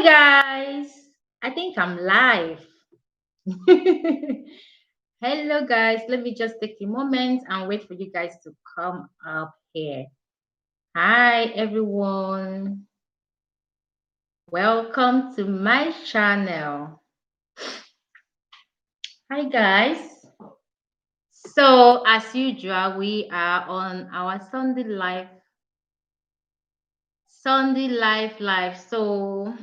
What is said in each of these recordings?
guys. I think I'm live. Hello guys. Let me just take a moment and wait for you guys to come up here. Hi everyone. Welcome to my channel. Hi guys. So as usual, we are on our Sunday live. So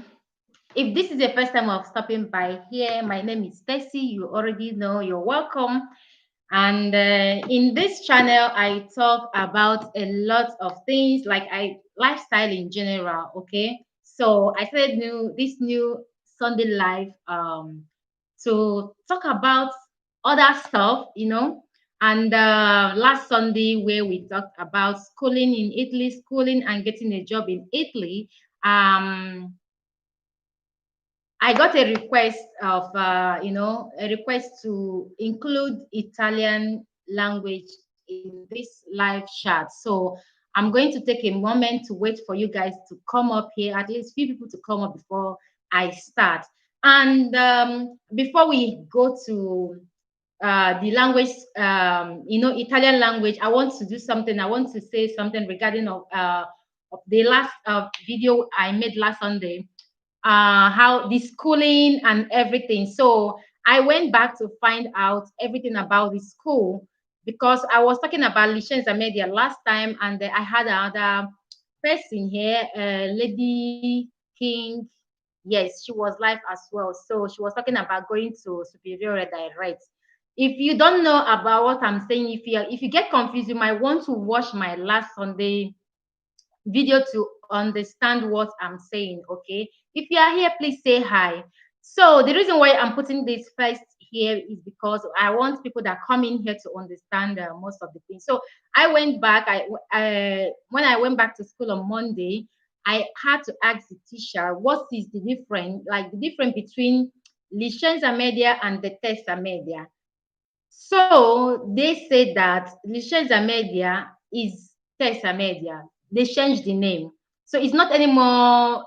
if this is the first time of stopping by here, my name is Tessy. You already know, you're welcome. And in this channel, I talk about a lot of things like lifestyle in general. Okay, so I said this new Sunday live to talk about other stuff, And last Sunday, where we talked about schooling in Italy, schooling and getting a job in Italy. I got a request of, a request to include Italian language in this live chat. So I'm going to take a moment to wait for you guys to come up here, at least few people to come up before I start. And before we go to the language, Italian language, I want to do something. I want to say something regarding of the last video I made last Sunday, how the schooling and everything. So I went back to find out everything about the school because I was talking about Licenza Media last time, and I had another person here, Lady King. Yes, she was live as well. So she was talking about going to Superior Direct. If you don't know about what I'm saying, if you get confused, you might want to watch my last Sunday video to understand what I'm saying. Okay, if you are here, please say hi. So the reason why I'm putting this first here is because I want people that come in here to understand most of the things. So I went back. When I went back to school on Monday, I had to ask the teacher what is the difference, like the difference between licenza media and the testa media. So they said that licenza media is testa media. They changed the name. So it's not anymore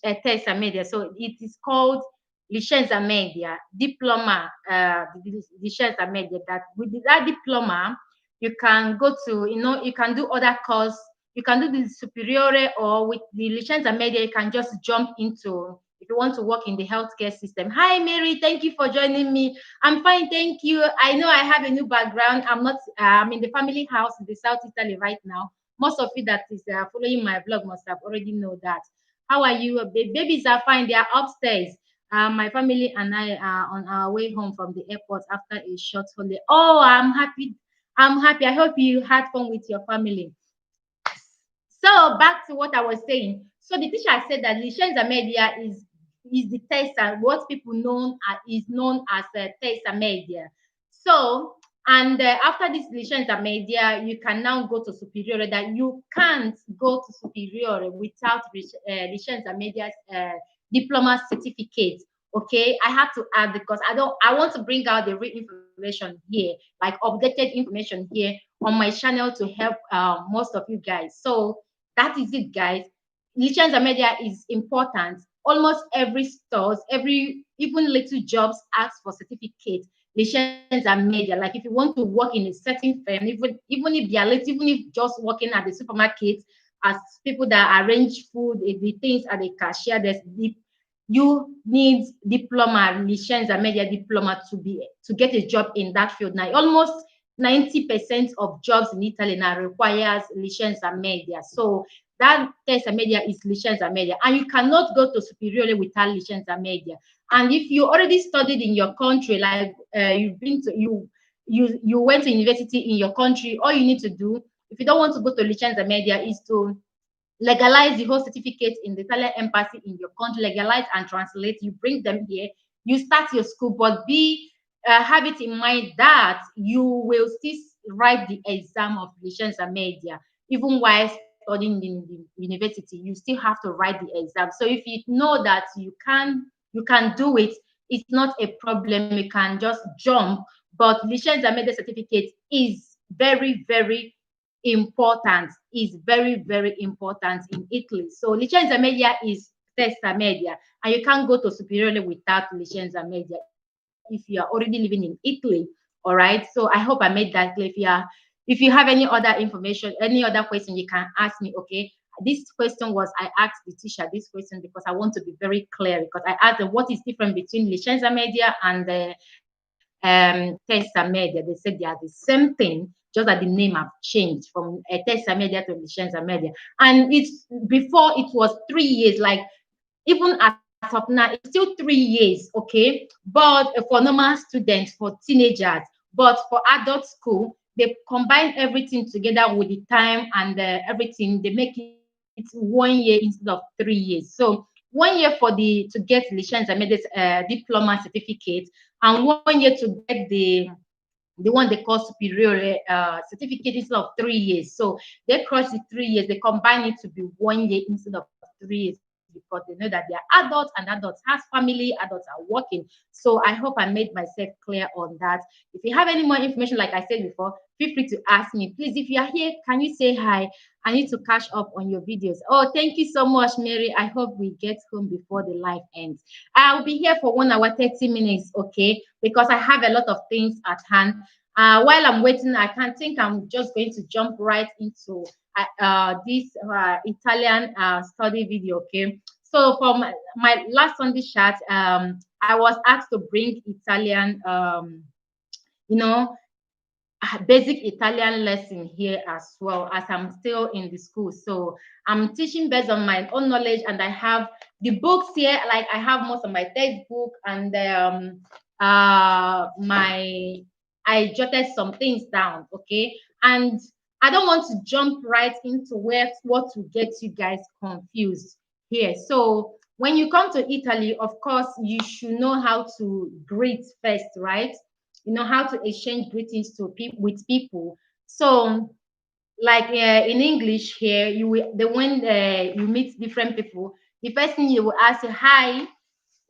testa media. So it is called licenza media, diploma, licenza media. That with that diploma, you can go to, you can do other course. You can do the superiore, or with the licenza media, you can just jump into if you want to work in the healthcare system. Hi, Mary. Thank you for joining me. I'm fine, thank you. I know I have a new background. I'm in the family house in the South Italy right now. Most of you that is following my blog must have already know that. How are you? Babies are fine. They are upstairs. My family and I are on our way home from the airport after a short holiday. Oh, I'm happy. I'm happy. I hope you had fun with your family. So back to what I was saying. So the teacher said that licenza media is the testa, what people is known as a testa media. So and after this licenza media, you can now go to superiore. That you can't go to superiore without licenza media's diploma certificate. Okay, I have to add because I want to bring out the real information here, like updated information here on my channel to help most of you guys. So that is it, guys. Licenza media is important. Almost every stores, even little jobs ask for certificate. Licenza media. Like if you want to work in a certain firm, even if they are late, even if just working at the supermarket as people that arrange food, the things at the cashier, you need diploma, licenza media diploma to get a job in that field. Now almost 90% of jobs in Italy now requires licenza media. So that testa media is licenza media, and you cannot go to superiore without licenza media. And if you already studied in your country, like you've been to you went to university in your country, all you need to do, if you don't want to go to licenza media, is to legalize the whole certificate in the Italian embassy in your country, legalize and translate. You bring them here, you start your school, but have it in mind that you will still write the exam of licenza media, even while studying in the university. You still have to write the exam. So if you know that you can do it, it's not a problem. You can just jump. But licenza media certificate is very important, is very important in Italy. So licenza media is Tessa Media, and you can't go to Superiore without Licenza Media if you are already living in Italy. All right. So I hope I made that clear. If you have any other information, any other question, you can ask me. Okay. This question was I asked the teacher this question because I want to be very clear, because I asked them what is different between Licenza Media and the Tessa Media. They said they are the same thing, just that the name have changed from Tessa Media to Licenza Media. And it's before it was 3 years, like even as of now, it's still 3 years, okay? But for normal students, for teenagers, but for adult school, they combine everything together with the time and everything. They make it 1 year instead of 3 years. So 1 year for the to get license and diploma certificate, and 1 year to get the one they call superior certificate instead of 3 years. So they cross the 3 years, they combine it to be 1 year instead of 3 years, because they know that they are adults and adults has family, adults are working. So I hope I made myself clear on that. If you have any more information, like I said before, feel free to ask me. Please, if you are here, can you say hi? I need to catch up on your videos. Oh, thank you so much, Mary. I hope we get home before the live ends. I'll be here for 1 hour, 30 minutes, okay? Because I have a lot of things at hand. While I'm waiting, I can think I'm just going to jump right into this Italian study video, okay? So for my last Sunday chat, I was asked to bring Italian, you know, basic Italian lesson here as well, as I'm still in the school. So I'm teaching based on my own knowledge, and I have the books here. Like I have most of my textbook, and my I jotted some things down, okay? And I don't want to jump right into what will get you guys confused here. So when you come to Italy, of course, you should know how to greet first, right? You know how to exchange greetings to people with people. So like in English here, when you meet different people, the first thing you will ask hi.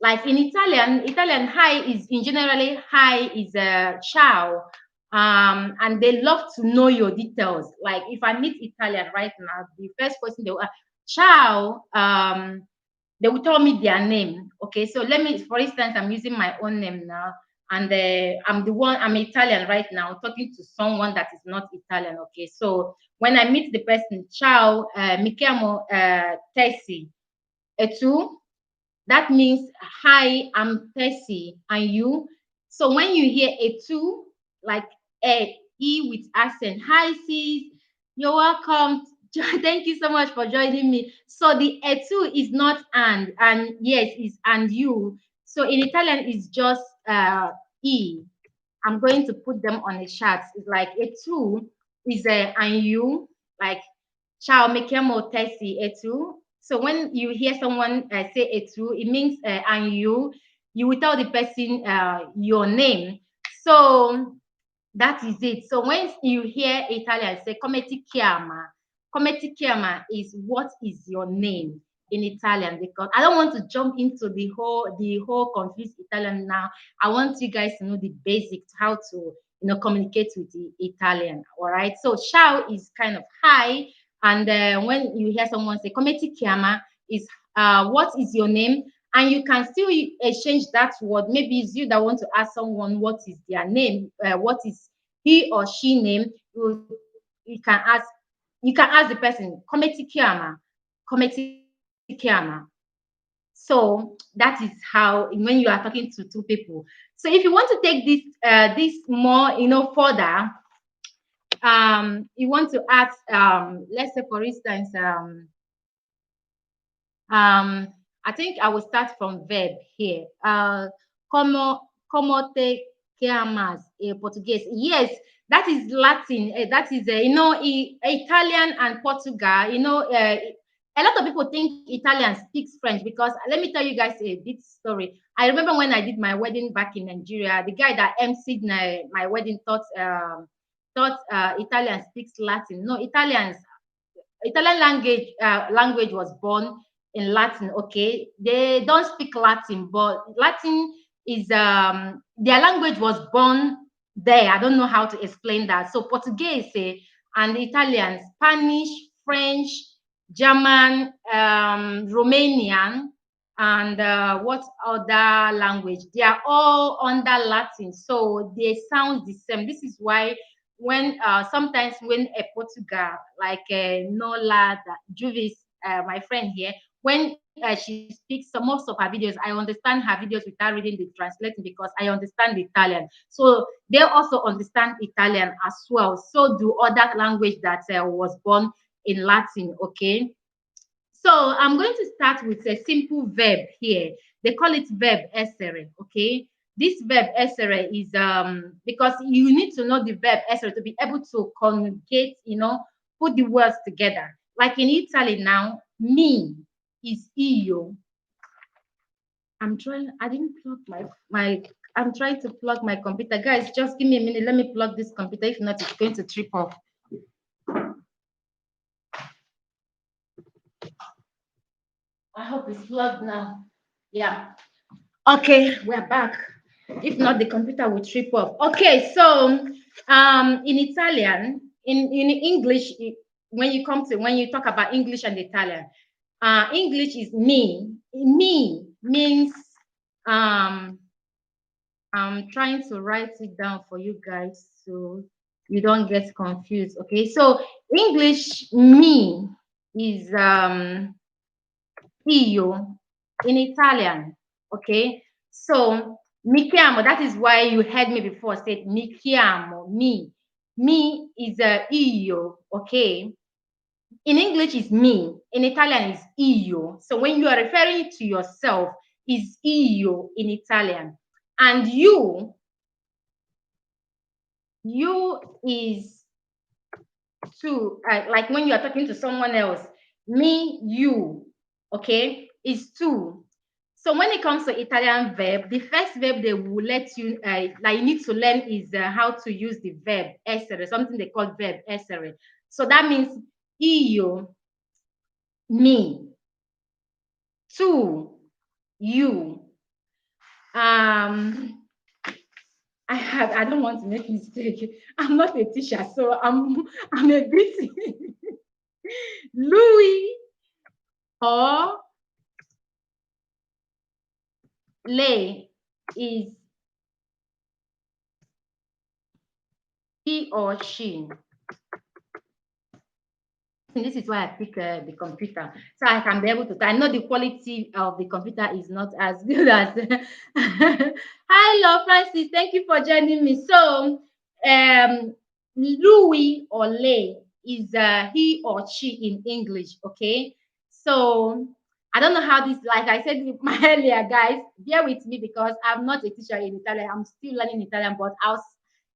Like in Italian hi is in generally hi is ciao. And they love to know your details. Like if I meet Italian right now, the first question they will ask, ciao. They will tell me their name. Okay, so let me, for instance, I'm using my own name now, and I'm Italian right now, talking to someone that is not Italian. Okay, so when I meet the person, ciao, mi chiamo Tessy, e tu? That means hi, I'm Tessy, and you. So when you hear a two, like a e with accent, hi sis, you're welcome. Thank you so much for joining me. So the a two is not and yes, is and you. So in Italian, it's just e. I'm going to put them on a chart. It's like a two is a and you, like ciao, mi chiamo Tessy, e tu? So when you hear someone say e tu, it means and you will tell the person your name. So that is it. So when you hear Italian say come ti chiama is what is your name in Italian, because I don't want to jump into the whole confused Italian now. I want you guys to know the basics, how to communicate with the Italian. All right. So ciao is kind of hi, and when you hear someone say come ti chiama is what is your name, and you can still exchange that word. Maybe it's you that want to ask someone what is their name, what is he or she name. You can ask the person come ti chiama, come ti chiama. So that is how when you are talking to two people. So if you want to take this more further, you want to ask let's say for instance I think I will start from verb here. Como te llamas in Portuguese? Yes, that is Latin. That is, Italian and Portugal. A lot of people think Italian speaks French, because let me tell you guys a bit story. I remember when I did my wedding back in Nigeria, the guy that emceed my wedding thought Italian speaks Latin. No, Italian language was born in Latin. Okay, they don't speak Latin, but Latin is their language was born there. I don't know how to explain that. So Portuguese and Italian, Spanish, French, German, Romanian, and what other language? They are all under Latin, so they sound the same. This is why when sometimes when a Portugal like Nola, Juvis, my friend here, when she speaks some most of her videos, I understand her videos without reading the translating because I understand Italian. So they also understand Italian as well. So do other language that was born in Latin. Okay. So I'm going to start with a simple verb here. They call it verb essere. Okay. This verb essere is because you need to know the verb essere to be able to conjugate, put the words together. Like in Italy now, me is io. I didn't plug I'm trying to plug my computer. Guys, just give me a minute. Let me plug this computer. If not, it's going to trip off. I hope it's plugged now. Yeah. Okay, we're back. If not, the computer will trip off. Okay, so in Italian, in English, when you talk about English and Italian, English is me. Me means I'm trying to write it down for you guys so you don't get confused. Okay, so English me is io in Italian. Okay, so mi chiamo, that is why you heard me before said mi chiamo, me. Me is io, okay? In English is me, in Italian is io. So when you are referring to yourself, is io in Italian. And you is two, like when you are talking to someone else, me, you, okay, is two. So when it comes to Italian verb, the first verb they will let you, like you need to learn is how to use the verb essere, something they call verb essere. So that means io, me, two, you. I don't want to make mistake. I'm not a teacher, so I'm a bit Louis or lay is he or she. And this is why I pick the computer so I can be able to. I know the quality of the computer is not as good as. Hi, Lord Francis. Thank you for joining me. So, Louis or Lay is he or she in English. Okay. So I don't know how this. Like I said earlier, guys, bear with me because I'm not a teacher in Italian. I'm still learning Italian, but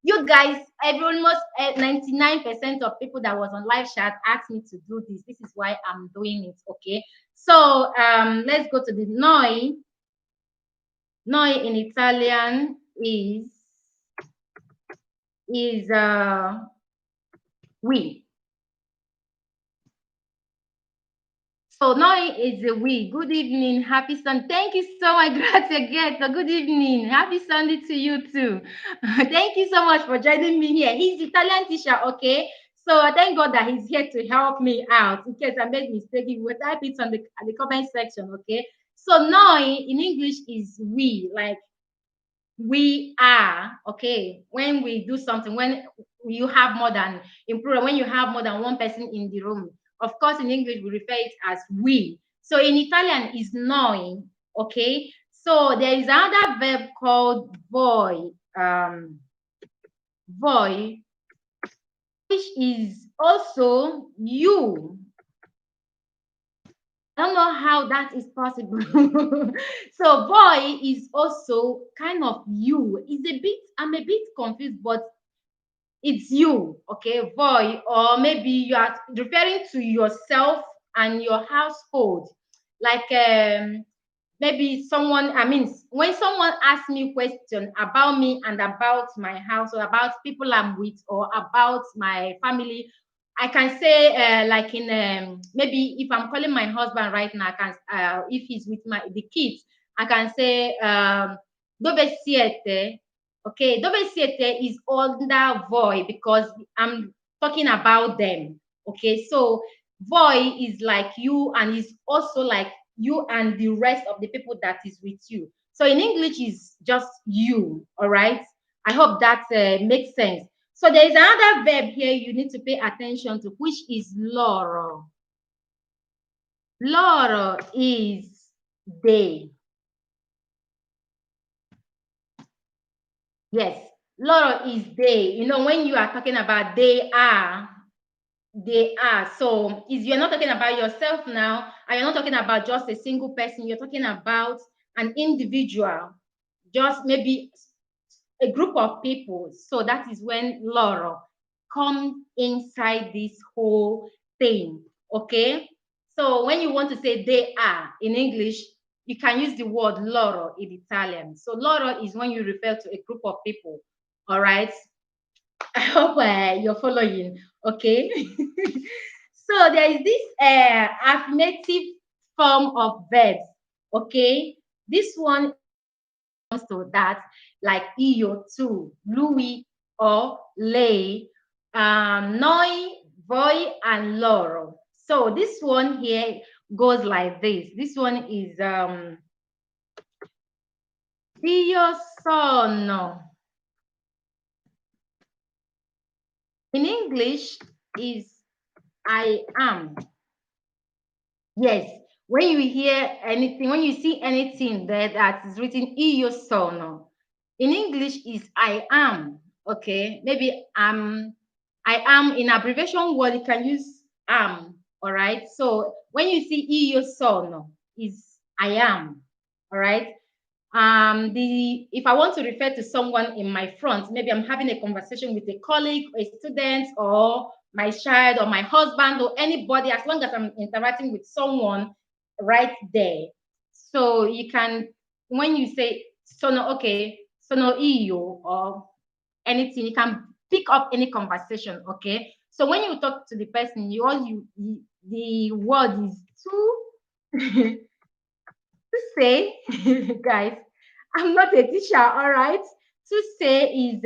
you guys, almost 99% of people that was on live chat asked me to do this. This is why I'm doing it. Okay. So let's go to the noi. Noi in Italian is we. So noi is a we. Good evening. Happy Sunday. Thank you so much. Grazie Ghetto. Good evening. Happy Sunday to you too. Thank you so much for joining me here. He's Italian teacher, okay? So thank God that he's here to help me out. In case I made mistake, he will type it on the comment section, okay? So noi in English is we, like we are, okay? When we do something, when you have more than, in plural, when you have more than one person in the room, of course, in English, we refer it as we. So in Italian, is noi, okay? So there is another verb called voi. Voi, which is also you. I don't know how that is possible. So boy is also kind of you. I'm a bit confused, but it's you, okay, boy, or maybe you are referring to yourself and your household. Like maybe when someone asks me a question about me and about my house or about people I'm with or about my family, I can say like in maybe if I'm calling my husband right now, I can if he's with the kids, I can say dove siete. Okay, dove siete is under voi because I'm talking about them. Okay, so voi is like you and is also like you and the rest of the people that is with you. So in English is just you, all right? I hope that makes sense. So there is another verb here you need to pay attention to, which is loro. Loro is they. Yes, loro is they. You know, when you are talking about they are, they are. So is you're not talking about yourself now, and you're not talking about just a single person, you're talking about an individual, just maybe a group of people. So that is when loro comes inside this whole thing. Okay. So when you want to say they are in English, you can use the word loro in Italian. So loro is when you refer to a group of people. All right. I hope you're following. Okay. So there is this affirmative form of verbs. Okay. This one comes to that, like io, tu, lui, or lei, noi, voi, and loro. So this one here goes like this. This one is io sono. In English is I am. Yes, when you hear anything, when you see anything that is written io sono, in English is I am. Okay, maybe I am in abbreviation word, you can use am. All right. So when you see io sono, is I am. All right. If I want to refer to someone in my front, maybe I'm having a conversation with a colleague, a student, or my child, or my husband, or anybody, as long as I'm interacting with someone right there. So you can, when you say sono, okay, sono io, or anything, you can pick up any conversation. Okay. So when you talk to the person, the word is to to say, guys, I'm not a teacher, all right? To say is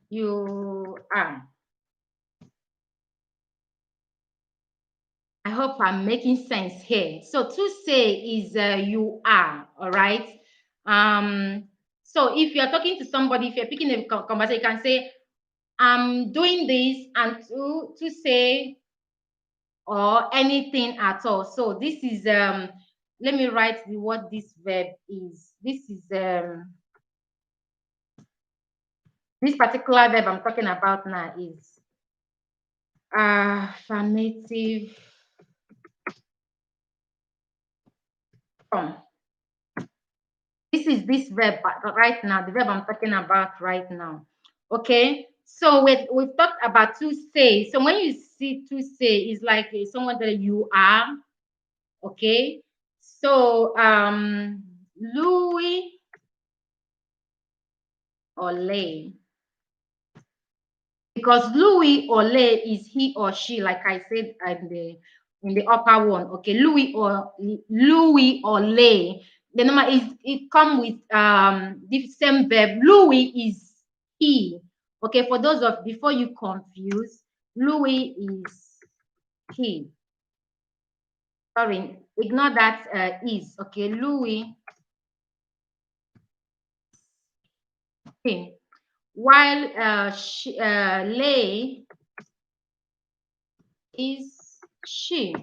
you are. I hope I'm making sense here. So to say is you are, all right? So if you're talking to somebody, if you're picking a conversation, you can say, I'm doing this, and to say or anything at all. So this is let me write what this verb is. This is this particular verb I'm talking about now is affirmative form. This is this verb right now, the verb I'm talking about right now. Okay, so we've talked about to say. So when you see to say, it's like someone that you are. Okay, so Louis or Lay, because Louis or Lay is he or she, like I said in the upper one. Okay, Louis or Lay. The number is it come with the same verb. Louis is he. Okay, for those of before you confuse, Louis is he. Sorry, ignore that is. Okay, Louis he. While Lay is she.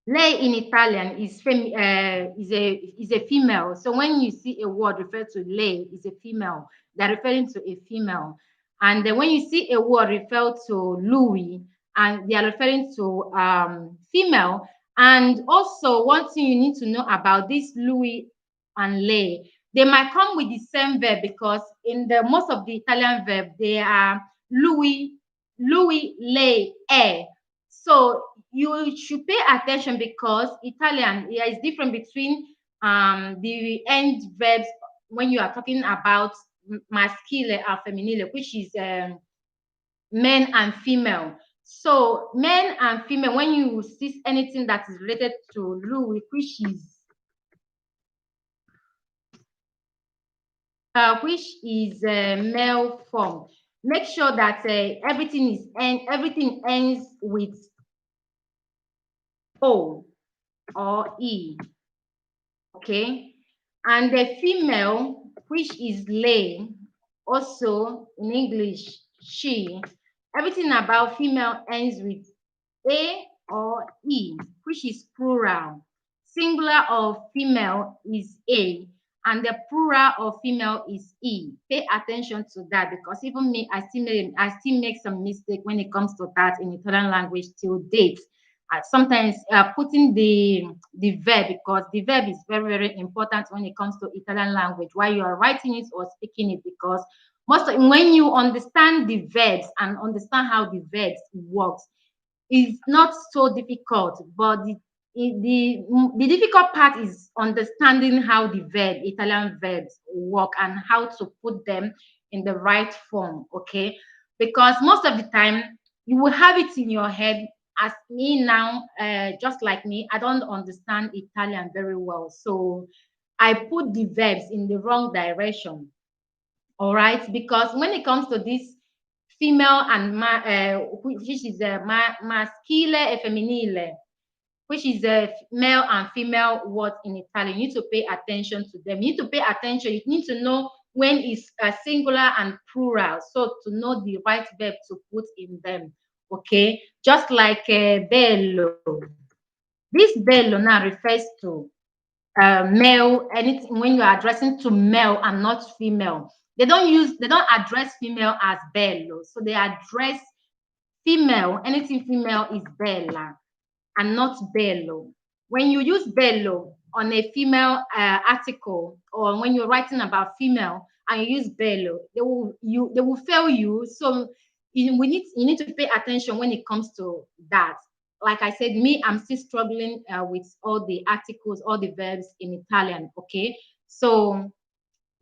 Lei in Italian is a female. So when you see a word referred to lei is a female, they're referring to a female. And then when you see a word referred to Louis, and they are referring to female. And also one thing you need to know about this Louis and lei, they might come with the same verb, because in the most of the Italian verb they are Louis, lei, e. So you should pay attention, because Italian is different between the end verbs when you are talking about masculine and feminine, which is men and female. So men and female, when you see anything that is related to Louis, which is male form. make sure that everything ends with O or E. Okay, and the female, which is lay, also in English, she. Everything about female ends with A or E, which is plural. Singular of female is A, and the plural of female is E. Pay attention to that, because even me, I still make some mistake when it comes to that in Italian language till date. Sometimes putting the verb, because the verb is very, very important when it comes to Italian language while you are writing it or speaking it, because when you understand the verbs and understand how the verbs works, it's not so difficult. But the difficult part is understanding how the Italian verbs work, and how to put them in the right form. Okay, because most of the time you will have it in your head. As me now, just like me, I don't understand Italian very well, so I put the verbs in the wrong direction. All right, because when it comes to this female and which is maschile e femminile, which is a male and female word in Italian, you need to pay attention to them. You need to pay attention. You need to know when it's singular and plural, so to know the right verb to put in them. Okay, just like bello. This bello now refers to male. Anything when you are addressing to male and not female. They don't address female as bello, so they address female. Anything female is bella and not bello. When you use bello on a female article, or when you're writing about female and you use bello, they will fail you. So you need to pay attention when it comes to that. Like I said, me, I'm still struggling with all the articles, all the verbs in Italian. Okay, so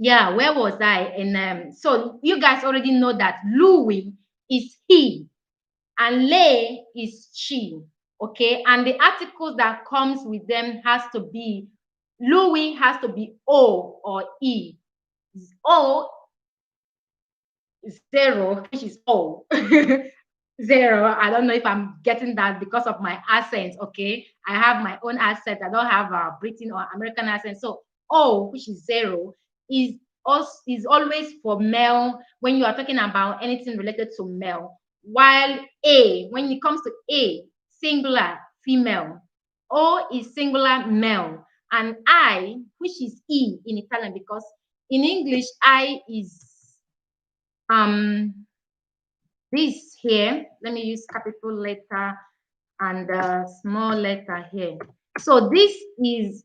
yeah, where was I? And so you guys already know that Louis is he and lay is she. Okay, and the articles that comes with them has to be Louis, has to be O or E. O, zero, which is O. Zero. I don't know if I'm getting that because of my accent. Okay, I have my own accent. I don't have a Britain or American accent. So O, which is zero, is is always for male when you are talking about anything related to male. While A, when it comes to A, singular, female. O is singular, male. And I, which is E in Italian, because in English I is um this here. Let me use capital letter and small letter here. So this is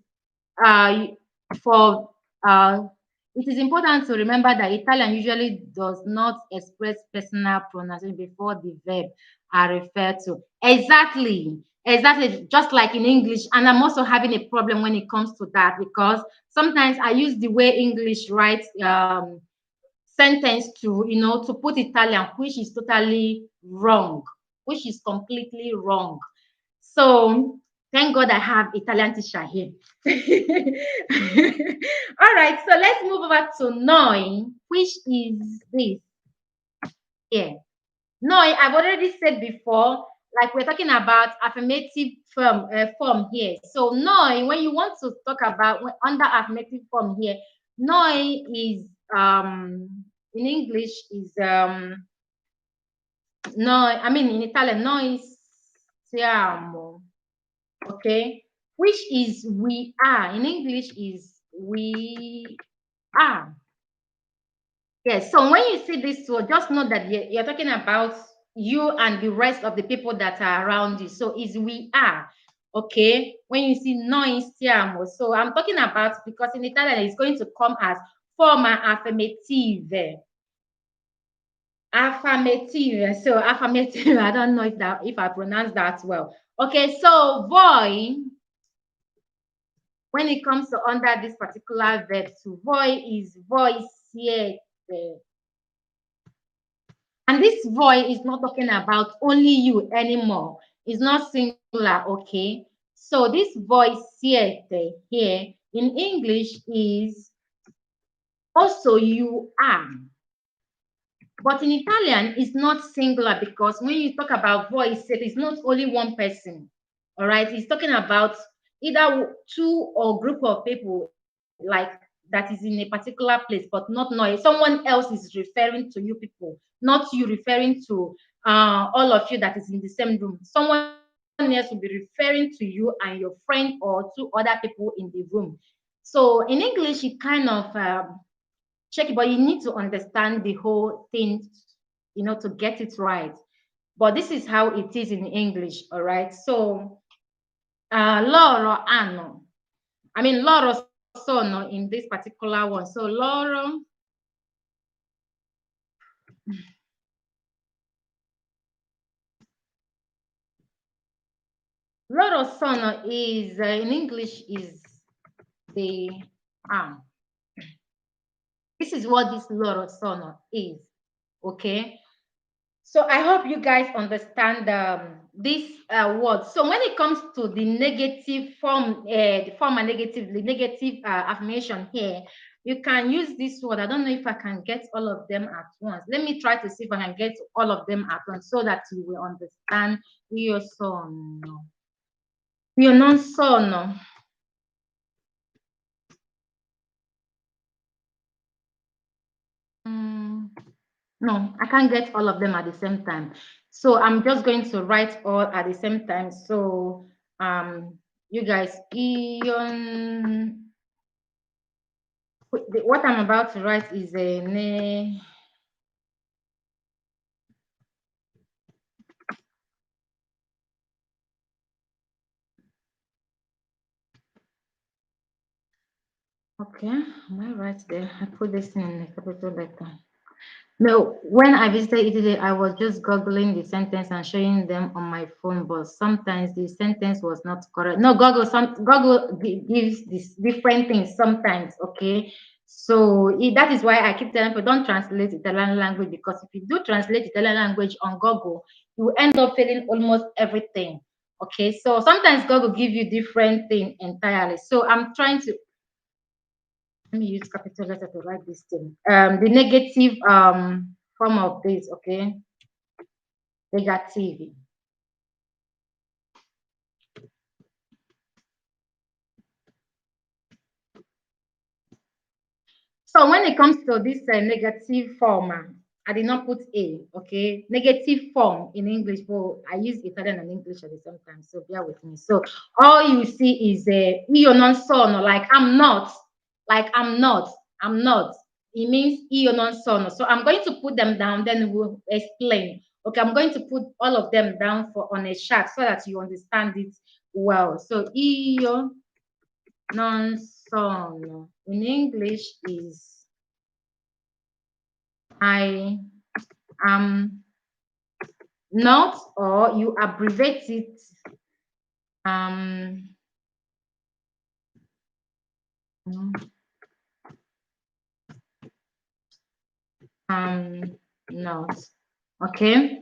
for it is important to remember that Italian usually does not express personal pronunciation before the verb are referred to. Exactly, just like in English. And I'm also having a problem when it comes to that, because sometimes I use the way English writes sentence to to put Italian, which is totally wrong, which is completely wrong. So thank God I have Italian teacher here. All right, so let's move over to noi, which is this here. Noi, I've already said before, like we're talking about affirmative form here. So noi, when you want to talk about under affirmative form here, noi is in English is noi, I mean in Italian, noi siamo. Okay, which is we are. In English is we are. Yes, so when you see this word, just know that you're talking about you and the rest of the people that are around you. So is we are. Okay, when you see noi stiamo, so I'm talking about, because in Italian it's going to come as forma affirmative. Affirmative. So affirmative, I don't know if I pronounce that well. Okay, so voi, when it comes to under this particular verb, to voi is voi siete. And this voi is not talking about only you anymore. It's not singular, okay? So this voi siete here in English is also you are. But in Italian, it's not singular because when you talk about voice, it is not only one person. All right, it's talking about either two or group of people, like that is in a particular place, but not noise. Someone else is referring to you people, not you referring to all of you that is in the same room. Someone else will be referring to you and your friend or two other people in the room. So in English, it kind of check it, but you need to understand the whole thing, to get it right. But this is how it is in English, all right? So, loro hanno. I mean, loro sono in this particular one. So, loro sono is in English is the um. This is what this loro sono is, okay? So I hope you guys understand this word. So when it comes to the negative form, the form and negative, the negative affirmation here, you can use this word. I don't know if I can get all of them at once. Let me try to see if I can get all of them at once so that you will understand. Io sono. Io non sono. Mm. No, I can't get all of them at the same time. So I'm just going to write all at the same time. So you guys, what I'm about to write is a ne. Okay, am I right there? I put this in a capital letter. No, when I visited Italy, I was just googling the sentence and showing them on my phone, but sometimes the sentence was not correct. No, Google gives these different things sometimes, okay? So that is why I keep telling people don't translate Italian language, because if you do translate Italian language on Google, you will end up failing almost everything. Okay, so sometimes Google give you different thing entirely. So I'm trying to let me use capital letter to write this thing. The negative form of this, okay? Negative. So when it comes to this negative form, I did not put a, okay? Negative form in English, but I use Italian and English at the same time, so bear with me. So all you see is io non sono, like I'm not. It means io non sono. So I'm going to put them down, then we'll explain. Okay, I'm going to put all of them down for on a chart so that you understand it well. So io non sono in English is I am not, or you abbreviate it. Um, not. Okay.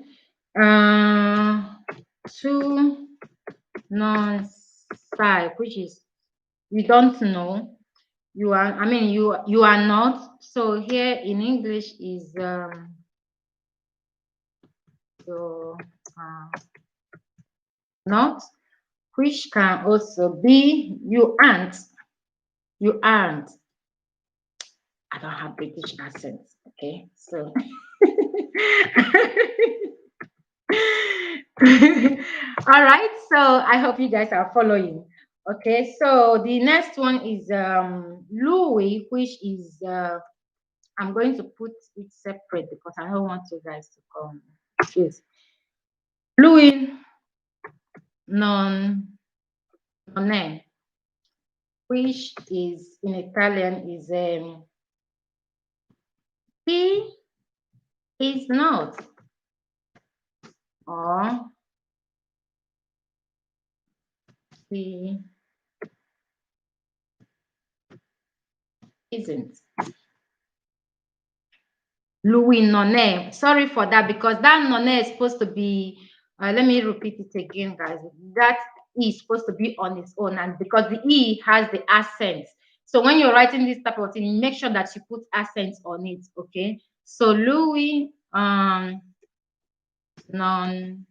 To non-side, which is you don't know. You are, I mean, you are not. So here in English is so not, which can also be you aren't. You aren't. I don't have British accent. Okay, so all right. So I hope you guys are following. Okay, so the next one is Louis, which is I'm going to put it separate because I don't want you guys to come confused. Louis non è, which is in Italian is he is not, or he isn't. Louis non è. Sorry for that, because that non è is supposed to be, let me repeat it again, guys. That E is supposed to be on its own, and because the E has the accent. So when you're writing this type of thing, make sure that you put accents on it, okay? So Louis non,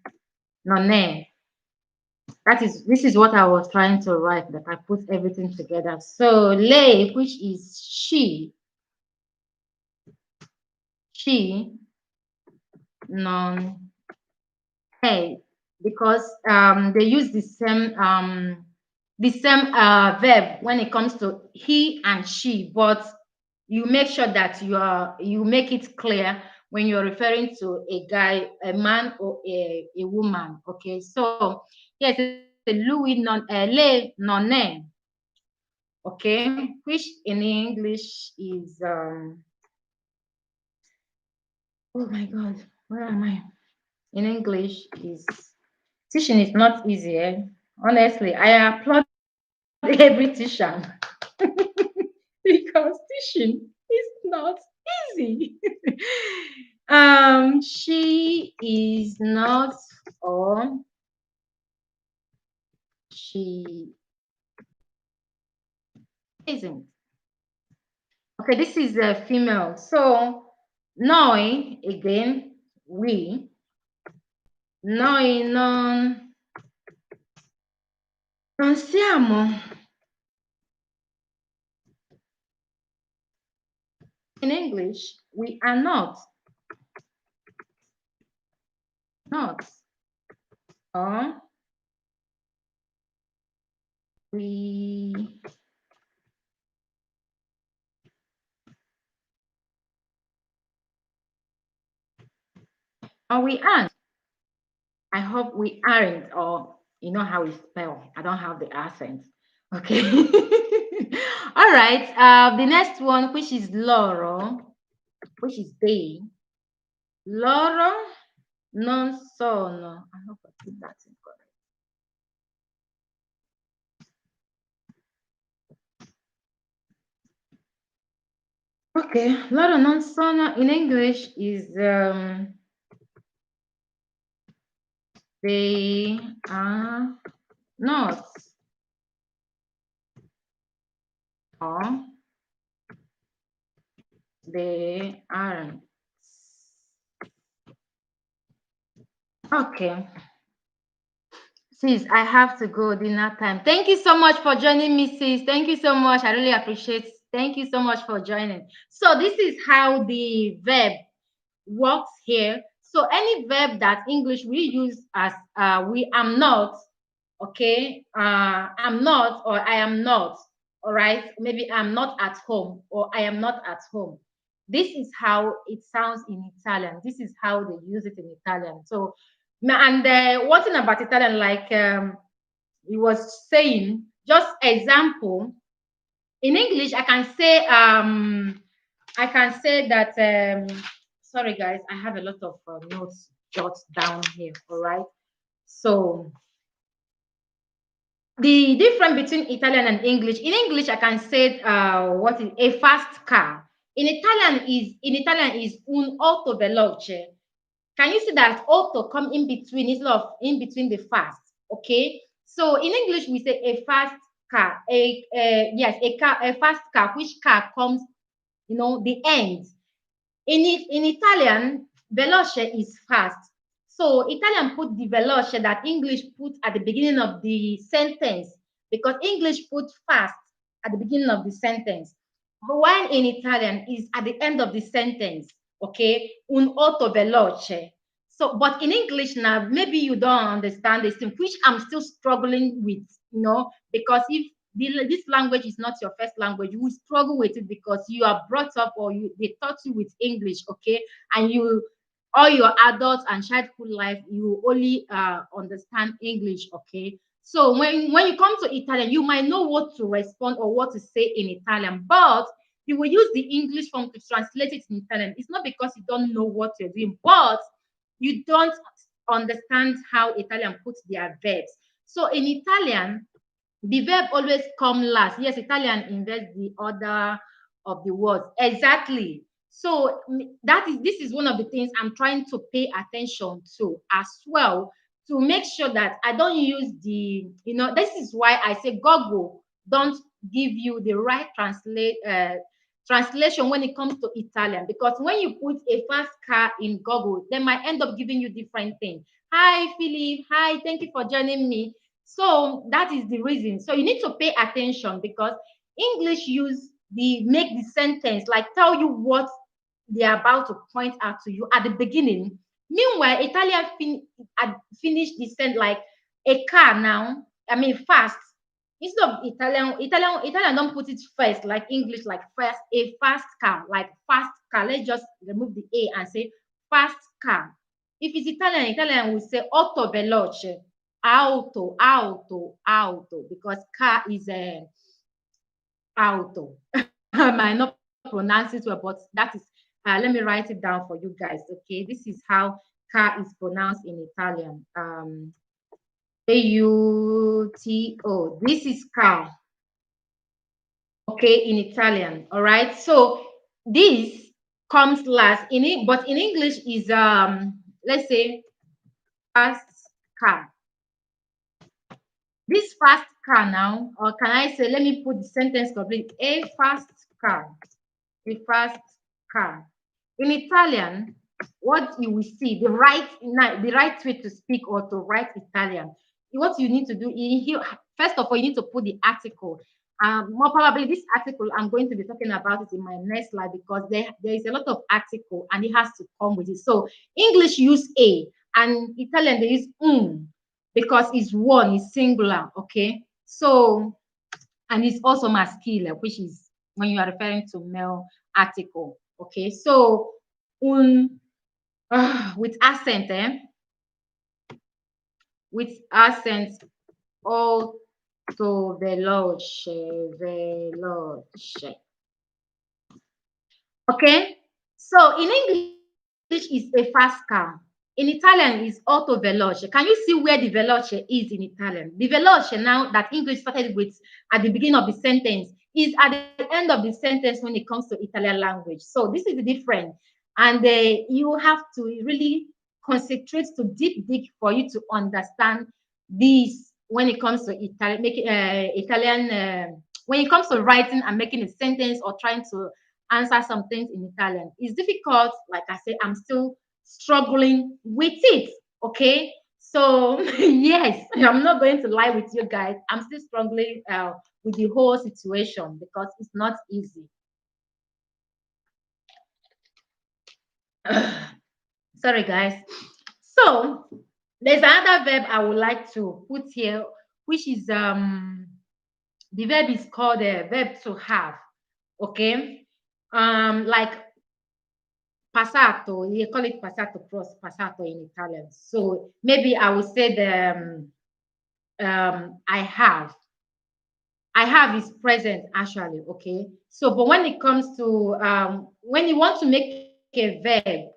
nonne. This is what I was trying to write, that I put everything together. So lay, which is she, non, hey, because they use the same verb when it comes to he and she, but you make sure that you make it clear when you're referring to a guy, a man, or a woman. Okay, so yes, Louis non le nonne. Okay, which in English is oh my god, where am I? In English is teaching is not easy. Eh? Honestly, I applaud every teacher because teaching is not easy. She is not, or she isn't. Okay, this is a female. So noi again, we, noi non siamo. In English, we are not. Not. Or we we aren't. I hope we aren't, or you know how we spell. I don't have the accent. Okay. All right. The next one, which is loro, which is they. Loro non sono. I hope I put that in correct. Okay, loro non sono in English is they are not, or they aren't. Okay. Sis, I have to go dinner time. Thank you so much for joining me, sis. Thank you so much. I really appreciate it. Thank you so much for joining. So this is how the verb works here. So any verb that English we use as we am not, okay, I'm not, or I am not, all right, maybe I'm not at home, or I am not at home. This is how it sounds in Italian. This is how they use it in Italian. So and one thing about Italian, like he was saying, just example, in English I can say that sorry guys, I have a lot of notes jot down here, all right. So the difference between Italian and English, in English I can say what is a fast car. In Italian is un auto veloce. Can you see that auto come in between instead of in between the fast? Okay. So in English we say a fast car. Yes, a car, a fast car. Which car comes, the end. In Italian, veloce is fast. So Italian put the veloce that English put at the beginning of the sentence, because English put fast at the beginning of the sentence. But while in Italian is at the end of the sentence, okay? Un auto veloce. So, but in English now, maybe you don't understand this thing, which I'm still struggling with, because if this language is not your first language, you will struggle with it because you are brought up, or they taught you with English, okay? And all your adult and childhood life, you only understand English, okay? So when you come to Italian, you might know what to respond or what to say in Italian, but you will use the English form to translate it in Italian. It's not because you don't know what you're doing, but you don't understand how Italian puts their verbs. So in Italian, the verb always come last. Yes, Italian inverts the order of the words. Exactly. So this is one of the things I'm trying to pay attention to as well, to make sure that I don't use this is why I say Google don't give you the right translation when it comes to Italian, because when you put a fast car in Google, they might end up giving you different things. Hi, Philip. Hi, thank you for joining me. So that is the reason. So you need to pay attention, because English make the sentence, like tell you what they're about to point out to you at the beginning. Meanwhile, Italian finished the sentence like a car now. I mean, fast. Instead of Italian don't put it first like English, like first, a fast car, like fast car. Let's just remove the A and say fast car. If it's Italian will say auto veloce, auto, because car is a auto. I might not pronounce it well, but that is, let me write it down for you guys. Okay, this is how car is pronounced in Italian. A-U-T-O. This is car. Okay, in Italian. All right. So this comes last in it, but in English is let's say fast car. This fast car now, or can I say, let me put the sentence complete. A fast car. A fast car. In Italian, what you will see, the right way to speak or to write Italian, what you need to do, first of all, you need to put the article. More probably, this article, I'm going to be talking about it in my next slide, because there is a lot of article and it has to come with it. So English use a, and Italian they use because it's one, it's singular. Okay, so, and it's also masculine, which is when you are referring to male article. Okay, so with accent, with accent, auto veloce. Okay, so in English is a fast car. In Italian is auto veloce. Can you see where the veloce is in Italian? The veloce now that English started with at the beginning of the sentence is at the end of the sentence when it comes to Italian language. So this is the difference. And you have to really concentrate to deep dig for you to understand this when it comes to Italian, when it comes to writing and making a sentence or trying to answer some things in Italian. It's difficult. Like I said, I'm still struggling with it. Okay. So, yes, I'm not going to lie with you guys. I'm still struggling with the whole situation because it's not easy. Sorry, guys. So, there's another verb I would like to put here, which is the verb is called a verb to have. Okay. Like passato, you call it passato plus passato in Italian. So maybe I would say I have. I have is present actually, okay? So, but when it comes to, when you want to make a verb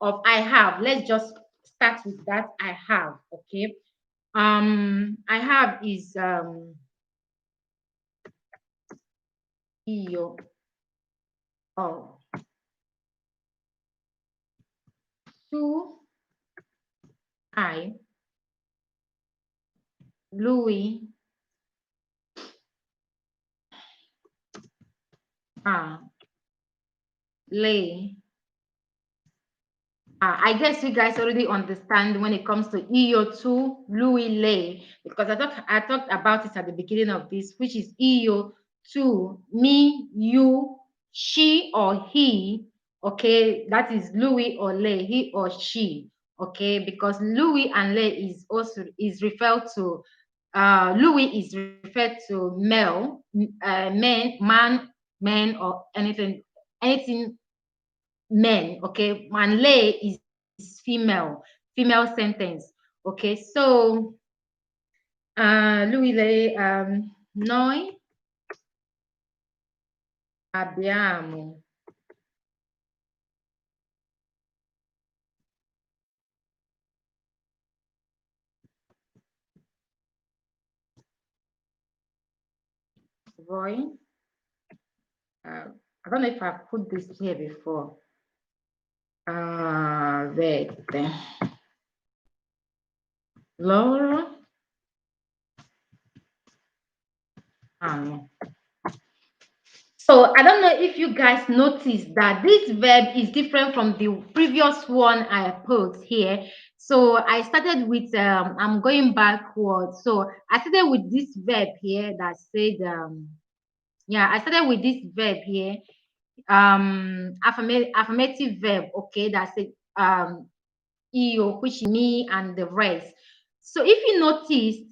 of I have, let's just start with that I have, okay? I have is, io, oh, tu, I, lui, lei. I guess you guys already understand when it comes to io, tu, lui, lei, because I talked about it at the beginning of this, which is io, tu, me, you, she or he. Okay, that is lui or lei, he or she. Okay, because lui and lei is referred to. Lui is referred to male, man, or anything men. Okay, and lei is female sentence. Okay, so lui, lei, noi abbiamo voi, I don't know if I've put this here before. Avete loro hanno. So I don't know if you guys noticed that this verb is different from the previous one I put here. So I started with I'm going backwards. So I started with this verb here that said yeah, I started with this verb here, affirmative verb, okay, that said io, which is me and the rest. So if you noticed,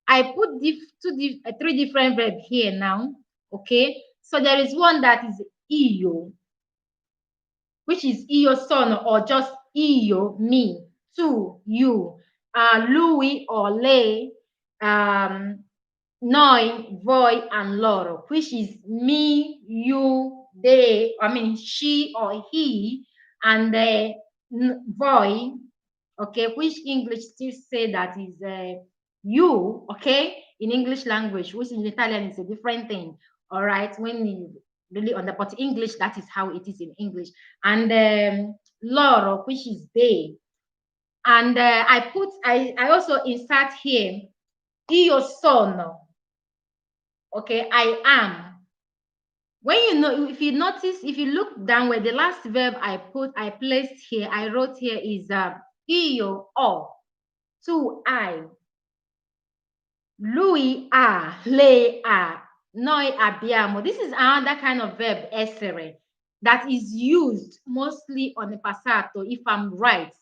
I put three different verbs here now. Okay, so there is one that is io, which is io son or just io me. Two you, lui or lei, noi, voi, and loro, which is me, you, they. I mean she or he, and voi. Okay, which English still say that is you, okay, in English language, which in Italian is a different thing. All right, when you really on the but English, that is how it is in English. And loro, which is they. And I also insert here io sono. Okay, I am. When you know, if you notice, if you look down where the last verb I placed here, I wrote here is io ho, tu hai, lui ha, lei ha, noi abbiamo. This is another kind of verb, essere, that is used mostly on the passato, if I'm right.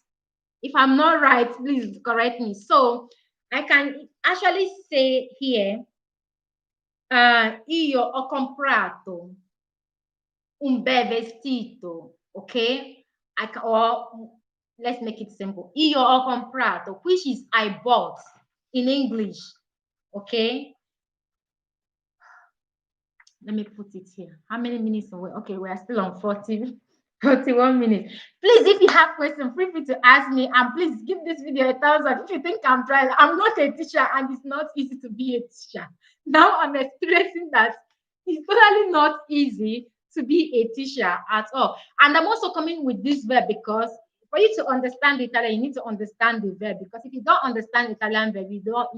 If I'm not right, please correct me. So I can actually say here, io ho comprato un bel vestito, okay? Or let's make it simple. Io ho comprato, which is I bought in English, okay? Let me put it here. How many minutes away? Okay, we are still on 41 minutes. Please, if you have questions, feel free to ask me, and please give this video a thumbs up if you think I'm trying. I'm not a teacher, and it's not easy to be a teacher. Now I'm experiencing that it's totally not easy to be a teacher at all. And I'm also coming with this verb because for you to understand Italian, you need to understand the verb. Because if you don't understand Italian verb, you don't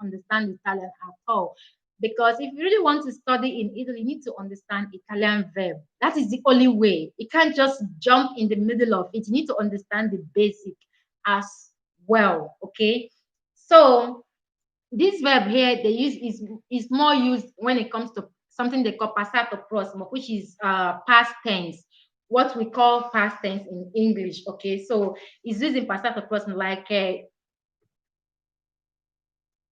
understand Italian at all. Because if you really want to study in Italy, you need to understand Italian verb. That is the only way. You can't just jump in the middle of it. You need to understand the basic as well. Okay. So this verb here they use is more used when it comes to something they call passato prossimo, which is past tense. What we call past tense in English. Okay. So it's used in passato prossimo like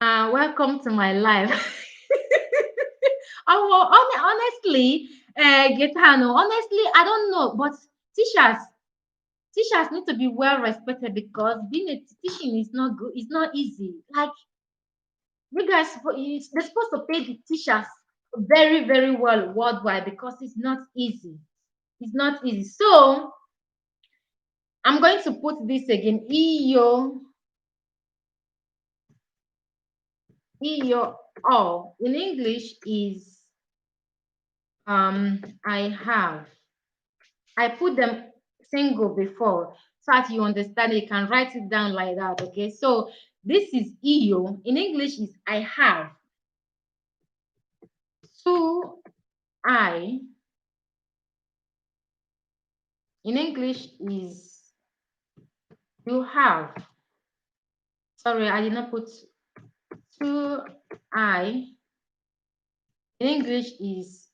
welcome to my life. Oh, honestly, Gaetano, honestly, I don't know, but teachers need to be well respected because being a teaching is not good. It's not easy. Like you guys, they're supposed to pay the teachers very, very well worldwide because it's not easy. It's not easy. So I'm going to put this again. Io, all in English is I have. I put them single before so that you understand. You can write it down like that. Okay. So this is io. In English is I have. So I in English is you have. Sorry, I did not put to I. In English is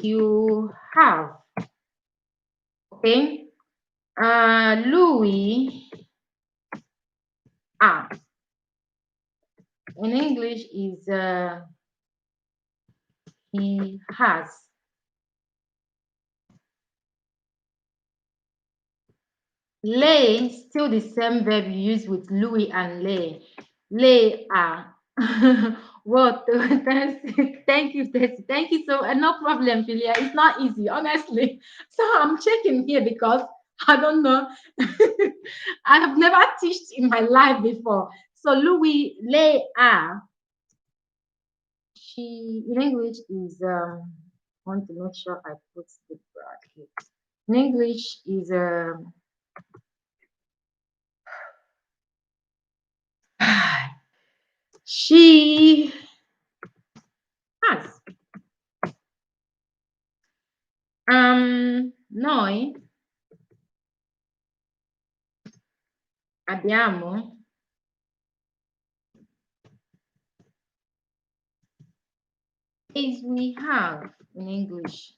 you have. Okay. Louis ah. In English is he has. Lay, still the same verb you use with Louis and lay. Lay are. What? Thank you, Tessy. Thank you so no problem, Philia. It's not easy, honestly. So I'm checking here because I don't know. I have never taught in my life before. So Louis lay are. She in English is I want to make sure I put the bracket. In English is she has. Noi abbiamo is we have in English.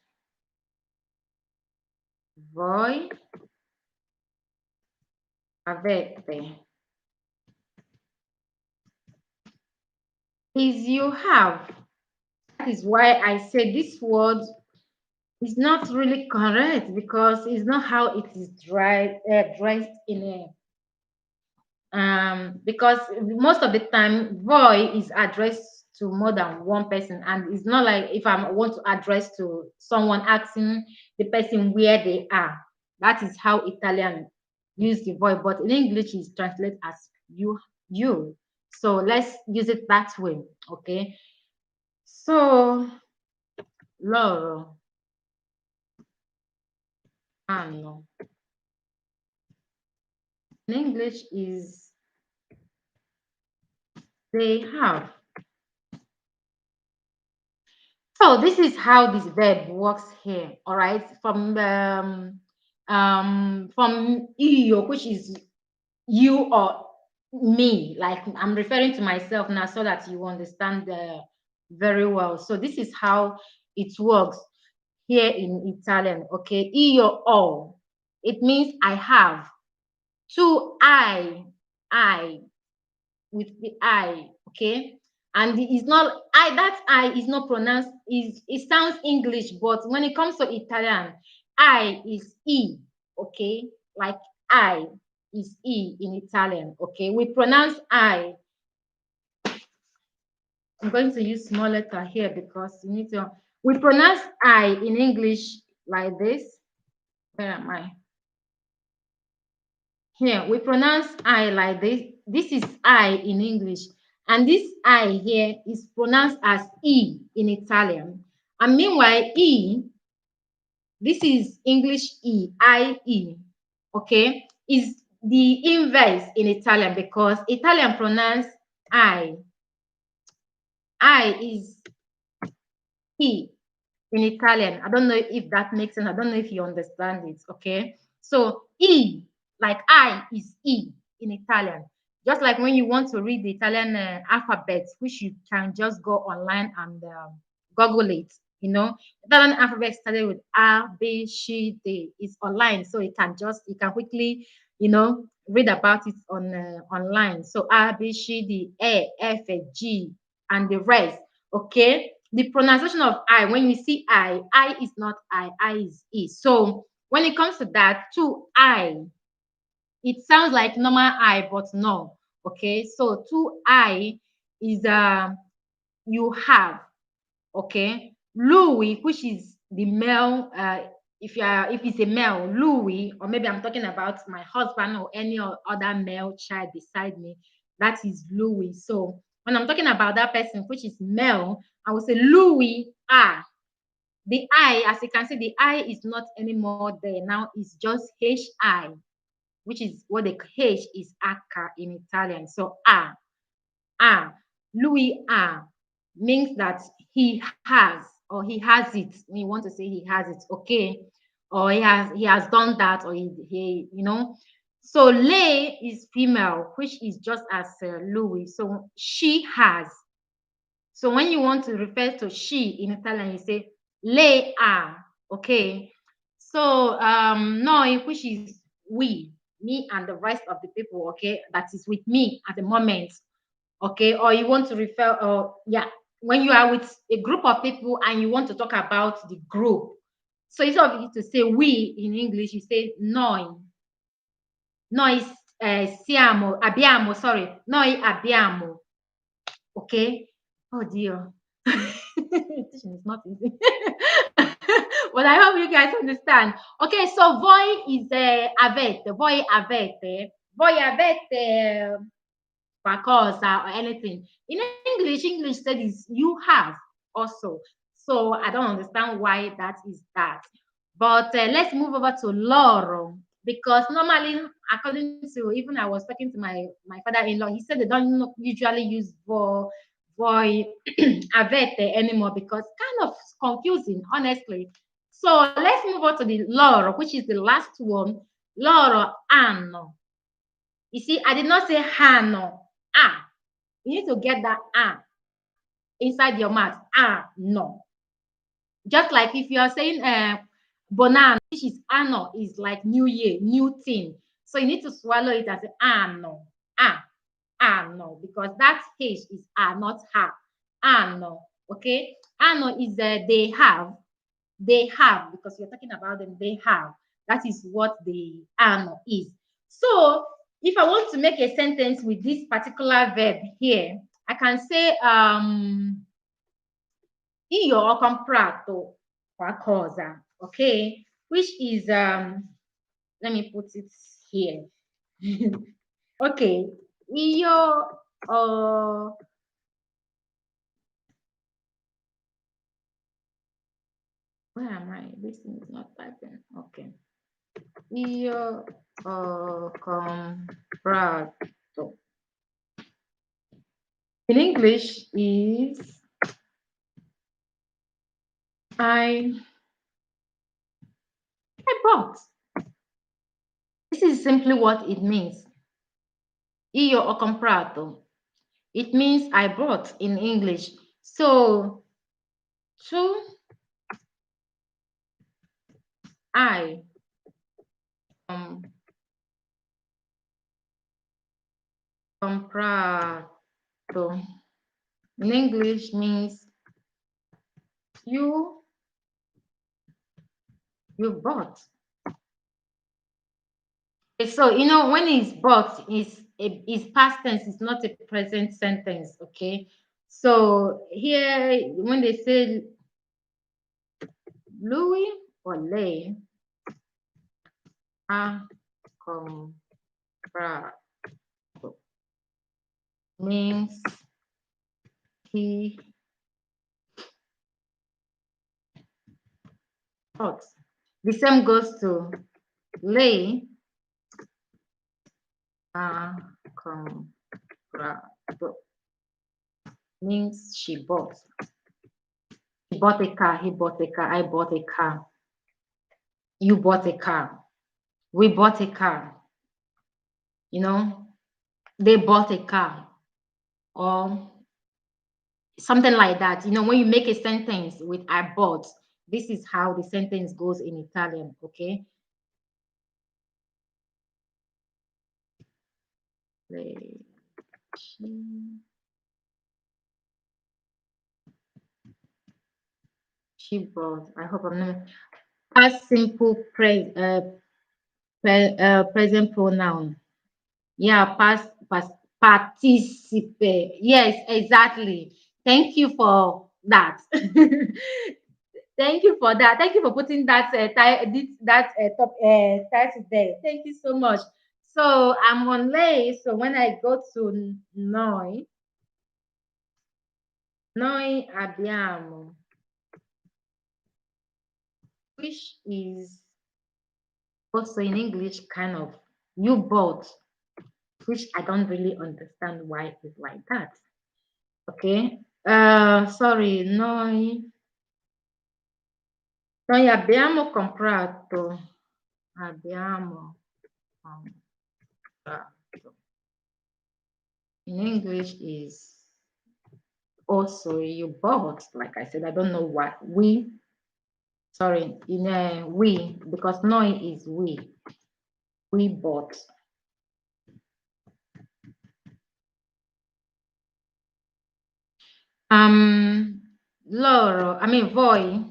Voi avete is you have. That is why I say this word is not really correct because it's not how it is dressed in a because most of the time voi is addressed to more than one person, and it's not like if I want to address to someone asking the person where they are. That is how Italian use the voi, but in English is translated as you. So let's use it that way. Okay, so loro hanno in English is they have. So this is how this verb works here. All right, from io, which is you or me. Like I'm referring to myself now, so that you understand very well. So this is how it works here in Italian. Okay, io ho. It means I have. To I with the I, okay? And it's not I, that I is not pronounced, is it sounds English, but when it comes to Italian, I is E, okay? Like I is E in Italian, okay? We pronounce I. I'm going to use small letter here because you need to, we pronounce I in English like this. Where am I? Here, we pronounce I like this. This is I in English. And this I here is pronounced as E in Italian. And meanwhile, E, this is English E, I-E, okay, is the inverse in Italian because Italian pronounce I. I is E in Italian. I don't know if that makes sense. I don't know if you understand it, okay? So E, like I, is E in Italian. Just like when you want to read the Italian alphabet, which you can just go online and Google it, you know. Italian alphabet started with A, B, C, D. It's online, so you can quickly, you know, read about it on online. So A, B, C, D, E, F, G, and the rest, okay? The pronunciation of I, when you see I is not I is E. So when it comes to that, to I, it sounds like normal I, but no. Okay, so to I is you have. Okay, Louis, which is the male. If it's a male, Louis, or maybe I'm talking about my husband or any other male child beside me, that is Louis. So when I'm talking about that person, which is male, I will say Louis are. The I, as you can see, the I is not anymore there. Now it's just HI, which is what the H is H in Italian. So ah, Louis means that he has or he has it. When you want to say he has it, okay, or he has done that, or he you know. So lei is female, which is just as Louis. So she has. So when you want to refer to she in Italian, you say lei ha. Okay. So noi, which is we, me and the rest of the people, okay, that is with me at the moment. Okay, or you want to refer, or yeah, when you are with a group of people and you want to talk about the group, so instead of you to say we in English, you say noi abbiamo, sorry, noi abbiamo. Okay, oh dear. This is not easy. But I hope you guys understand. Okay, so voi is avete, voi avete qualcosa or anything. In English said is you have also. So I don't understand why that is that. But let's move over to loro, because normally, according to, even I was talking to my father-in-law, he said they don't usually use voi avete anymore because kind of confusing, honestly. So let's move on to the loro, which is the last one. Loro hanno. You see, I did not say hanno. Ah. You need to get that ah inside your mouth. Ah, no. Just like if you are saying bonano, which is ano, is like new year, new thing. So you need to swallow it as ano. Ah, ano, because that H is ah, not ha. Ano. Okay? Ano is they have. They have, because you're talking about them, they have. That is what the ano is. So if I want to make a sentence with this particular verb here, I can say io ho comprato qualcosa, okay? Which is let me put it here. Okay, io ho where am I? This thing is not typing. Okay. Io ho comprato. In English is I bought. This is simply what it means. Io ho comprato. It means I bought in English. So to I comprato in English means you bought. So you know when it's bought is past tense, it's not a present sentence, okay? So here when they say Louis or lei ha comprato means he bought. The same goes to lei ha comprato means she bought. He bought a car, he bought a car, I bought a car, you bought a car, we bought a car, you know, they bought a car, or something like that. You know, when you make a sentence with I bought, this is how the sentence goes in Italian, okay? She bought, I hope I'm not, past simple present pronoun. Yeah, past participate. Yes, exactly. Thank you for that. Thank you for that. Thank you for putting that top title there. Thank you so much. So I'm on lay. So when I go to noi abbiamo, which is also in English kind of you bought, which I don't really understand why it's like that. Okay. Sorry, noi abbiamo comprato. Abbiamo comprato. In English is also you bought. Like I said, I don't know what we. Sorry, in we, because noi is we. We bought. Loro, I mean voi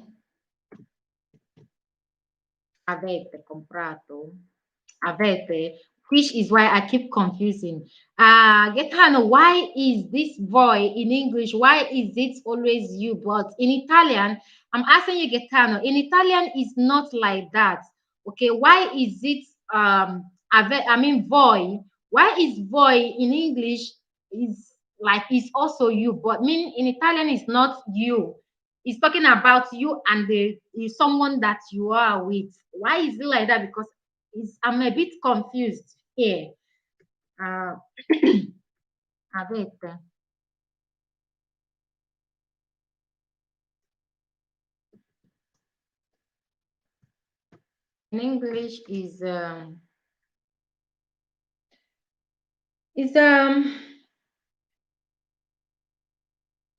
avete comprato, avete, which is why I keep confusing. Gaetano, why is this voi in English? Why is it always you? But in Italian, I'm asking you, Gaetano, in Italian, it's not like that. Okay, why is it I mean voi? Why is voi in English is like it's also you, but mean in Italian is not you. It's talking about you and the is someone that you are with. Why is it like that? Because I'm a bit confused here. Uh, avete. in English is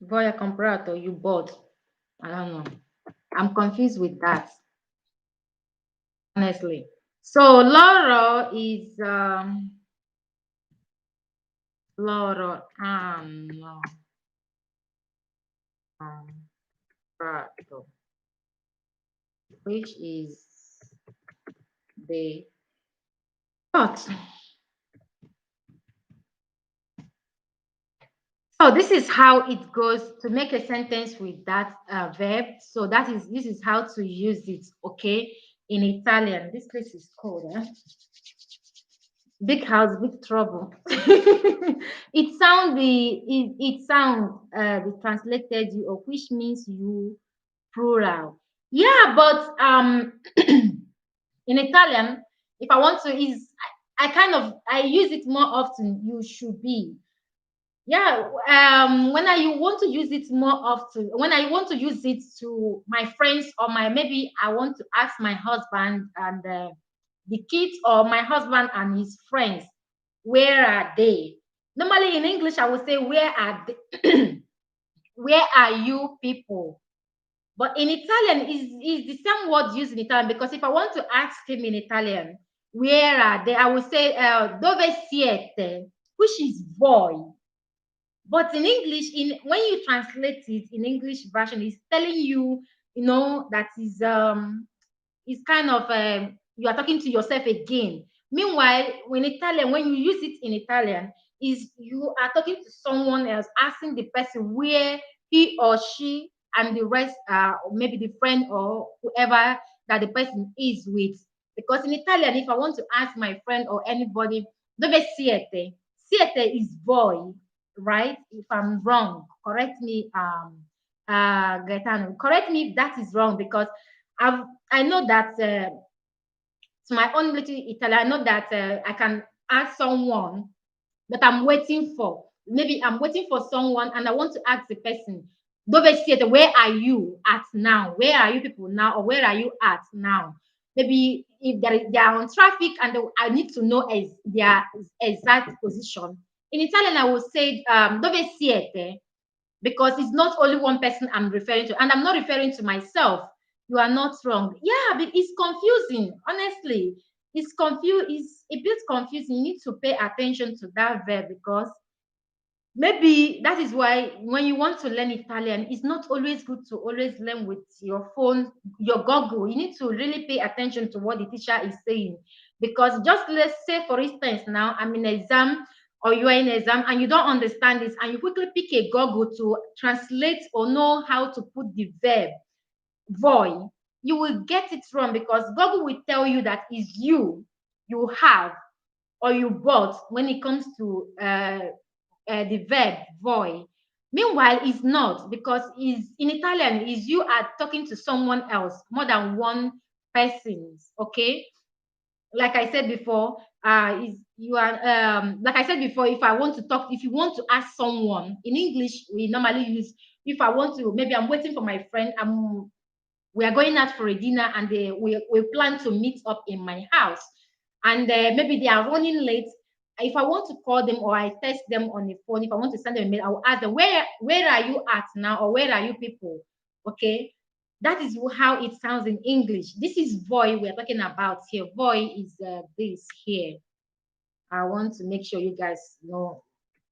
voy a comprar or you bought. I don't know. I'm confused with that, honestly. So Laura is Laura comprato, which is the but. So this is how it goes to make a sentence with that verb. So this is how to use it. Okay, in Italian. This place is cold. Eh? Big house, big trouble. It sound the translated you, or which means you plural. Yeah, but in Italian, if I want to I kind of I use it more often. You should be. Yeah, when I want to use it more often, when I want to use it to my friends or my maybe I want to ask my husband and the kids or my husband and his friends, where are they? Normally in English, I would say, where are they? Where are you people? But in Italian, is the same word used in Italian because if I want to ask him in Italian, where are they? I would say, dove siete, which is voi. But in English, in when you translate it in English version, it's telling you, that is kind of you are talking to yourself again. Meanwhile, when Italian, when you use it in Italian, is you are talking to someone else, asking the person where he or she and the rest, maybe the friend or whoever that the person is with. Because in Italian, if I want to ask my friend or anybody, dove siete? Siete is voi, right? If I'm wrong, correct me, Gaetano. Correct me if that is wrong because I know that to my own little Italian, I know that I can ask someone that I'm waiting for. Maybe I'm waiting for someone and I want to ask the person, dove siete, where are you at now? Where are you people now? Or where are you at now? Maybe if they are on traffic and I need to know their exact position. In Italian, I will say, dove siete? Because it's not only one person I'm referring to, and I'm not referring to myself. You are not wrong. Yeah, but it's confusing. Honestly, it's confused. It's a bit confusing. You need to pay attention to that verb because maybe that is why when you want to learn Italian, it's not always good to always learn with your phone, your Google. You need to really pay attention to what the teacher is saying. Because just let's say, for instance, now I'm in exam or you are in exam and you don't understand this, and you quickly pick a Google to translate or know how to put the verb voy, you will get it wrong because Google will tell you that is you have, or you bought when it comes to the verb voi. Meanwhile, it's not because is in Italian is you are talking to someone else, more than one persons. Okay, like I said before, is you are like I said before. If I want to talk, if you want to ask someone in English, we normally use. If I want to, maybe I'm waiting for my friend. We are going out for a dinner and we plan to meet up in my house and maybe they are running late. If I want to call them or I text them on the phone, if I want to send them a mail, I will ask them, where are you at now, or where are you people? Okay, that is how it sounds in English. This is voy we're talking about here. Voy is this here. I want to make sure you guys know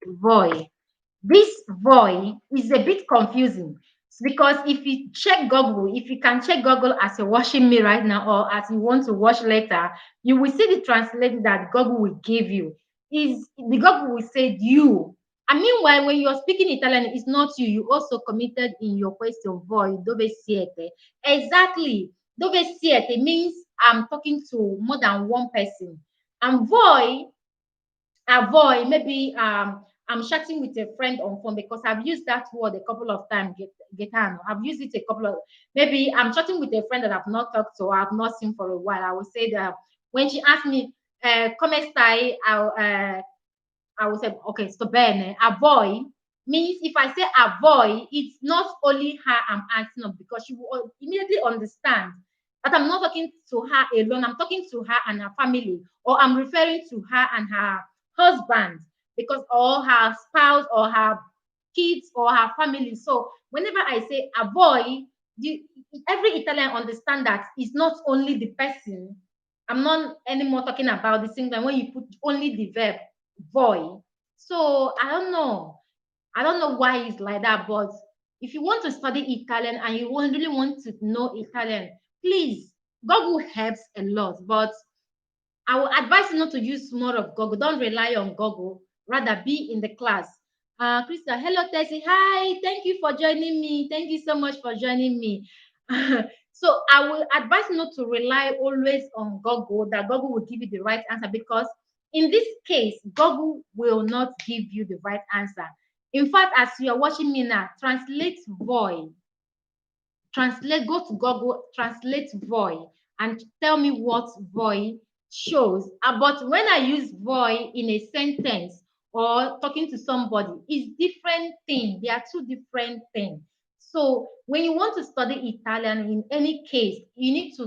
voy. This voy is a bit confusing because if you check Google, if you can check Google as you're watching me right now or as you want to watch later, you will see the translation that Google will give you. Is the Google will say you. And meanwhile, when you're speaking Italian, it's not you. You also committed in your question, voi, dove siete? Exactly. Dove siete means I'm talking to more than one person. And voi avoid maybe I'm chatting with a friend on phone because I've used that word a couple of times. I've used it a couple of maybe I'm chatting with a friend that I've not talked to, I've not seen for a while. I will say that when she asked me, come stai, I will say, okay, sto bene. Avoid means if I say avoid, it's not only her I'm asking of because she will immediately understand But I'm not talking to her alone. I'm talking to her and her family, or I'm referring to her and her husband, because or her spouse or her kids or her family. So whenever I say a boy, you, every Italian understand that it's not only the person. I'm not anymore talking about the singular when you put only the verb boy. So I don't know. I don't know why it's like that, but if you want to study Italian and you really want to know Italian, please, Google helps a lot. But I will advise you not to use more of Google. Don't rely on Google. Rather, be in the class. Krista, hello, Tessy. Hi, thank you for joining me. Thank you so much for joining me. So I will advise you not to rely always on Google, that Google will give you the right answer, because in this case, Google will not give you the right answer. In fact, as you are watching me now, translate void. Translate, go to Google, translate void, and tell me what void shows. But when I use void in a sentence or talking to somebody, it's different thing. They are two different things. So when you want to study Italian, in any case, you need to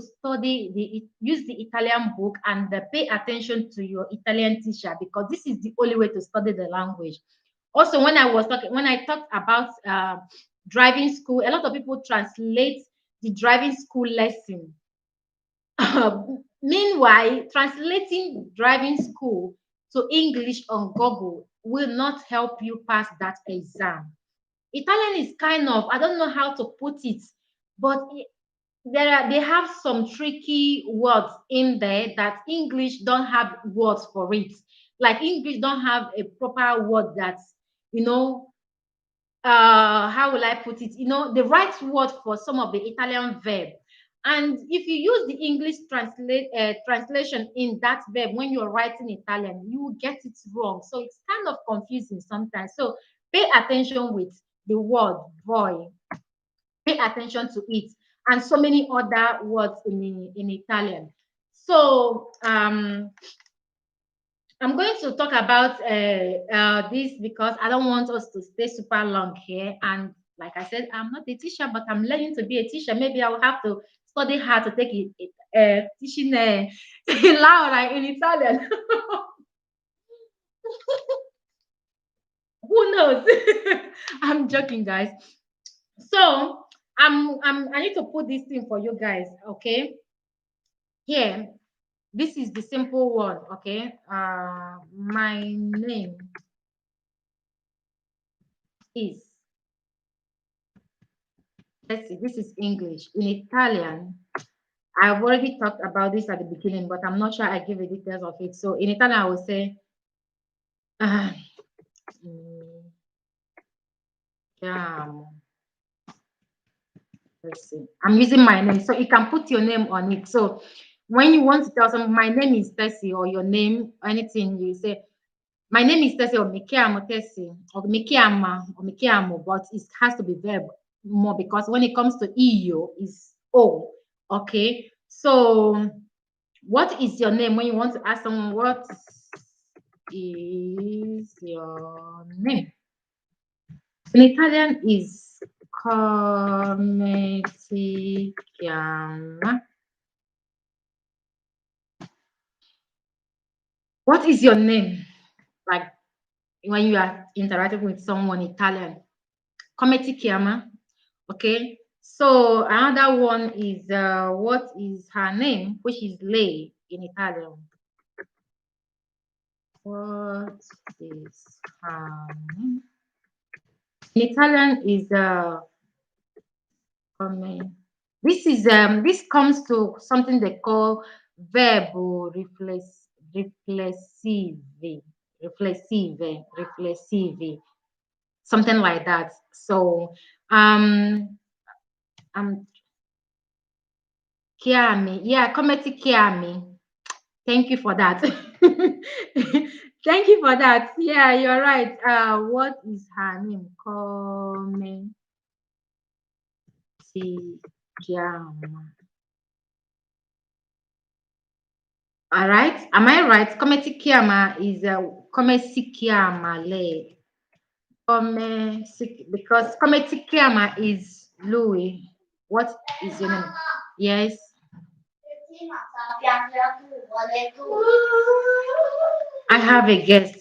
use the Italian book and pay attention to your Italian teacher, because this is the only way to study the language. Also, when I talked about driving school, a lot of people translate the driving school lesson. Meanwhile, translating driving school to English on Google will not help you pass that exam. Italian is kind of, I don't know how to put it, but they have some tricky words in there that English don't have words for it. Like English don't have a proper word that's, you know, how will I put it? You know, the right word for some of the Italian verb. And if you use the English translation in that verb when you're writing Italian, you will get it wrong. So it's kind of confusing sometimes. So pay attention with the word boy. Pay attention to it, and so many other words in Italian. So I'm going to talk about this because I don't want us to stay super long here. And like I said, I'm not a teacher, but I'm learning to be a teacher. Maybe I will have to study hard to take it teaching Laura in Italian. Who knows? I'm joking, guys. So I need to put this thing for you guys, okay? Here, this is the simple one, okay? My name is, let's see, this is English. In Italian, I've already talked about this at the beginning, but I'm not sure I give the details of it. So in Italian, I will say, mi chiamo. Let's see. I'm using my name, so you can put your name on it. So when you want to tell someone, my name is Tessy, or your name, anything, you say, my name is Tessy, or mi chiamo Tessy, or mi chiama, or mi chiamo, but it has to be verb more, because when it comes to io, is o. Okay. So what is your name? When you want to ask someone, what is your name? In Italian is come si chiama. What is your name? Like when you are interacting with someone Italian. Come ti chiama. Okay. So another one is what is her name, which is lei in Italian. What is her name? In Italian is this comes to something they call verbo riflessive, something like that. So chiami, yeah, come ti chiami. Thank you for that. Thank you for that. Yeah, you're right. What is her name? Come si chiama. All right. Am I right? Come si chiama is come si chiama lei. Because come si chiama is Louis. What is your name? Yes. I have a guest.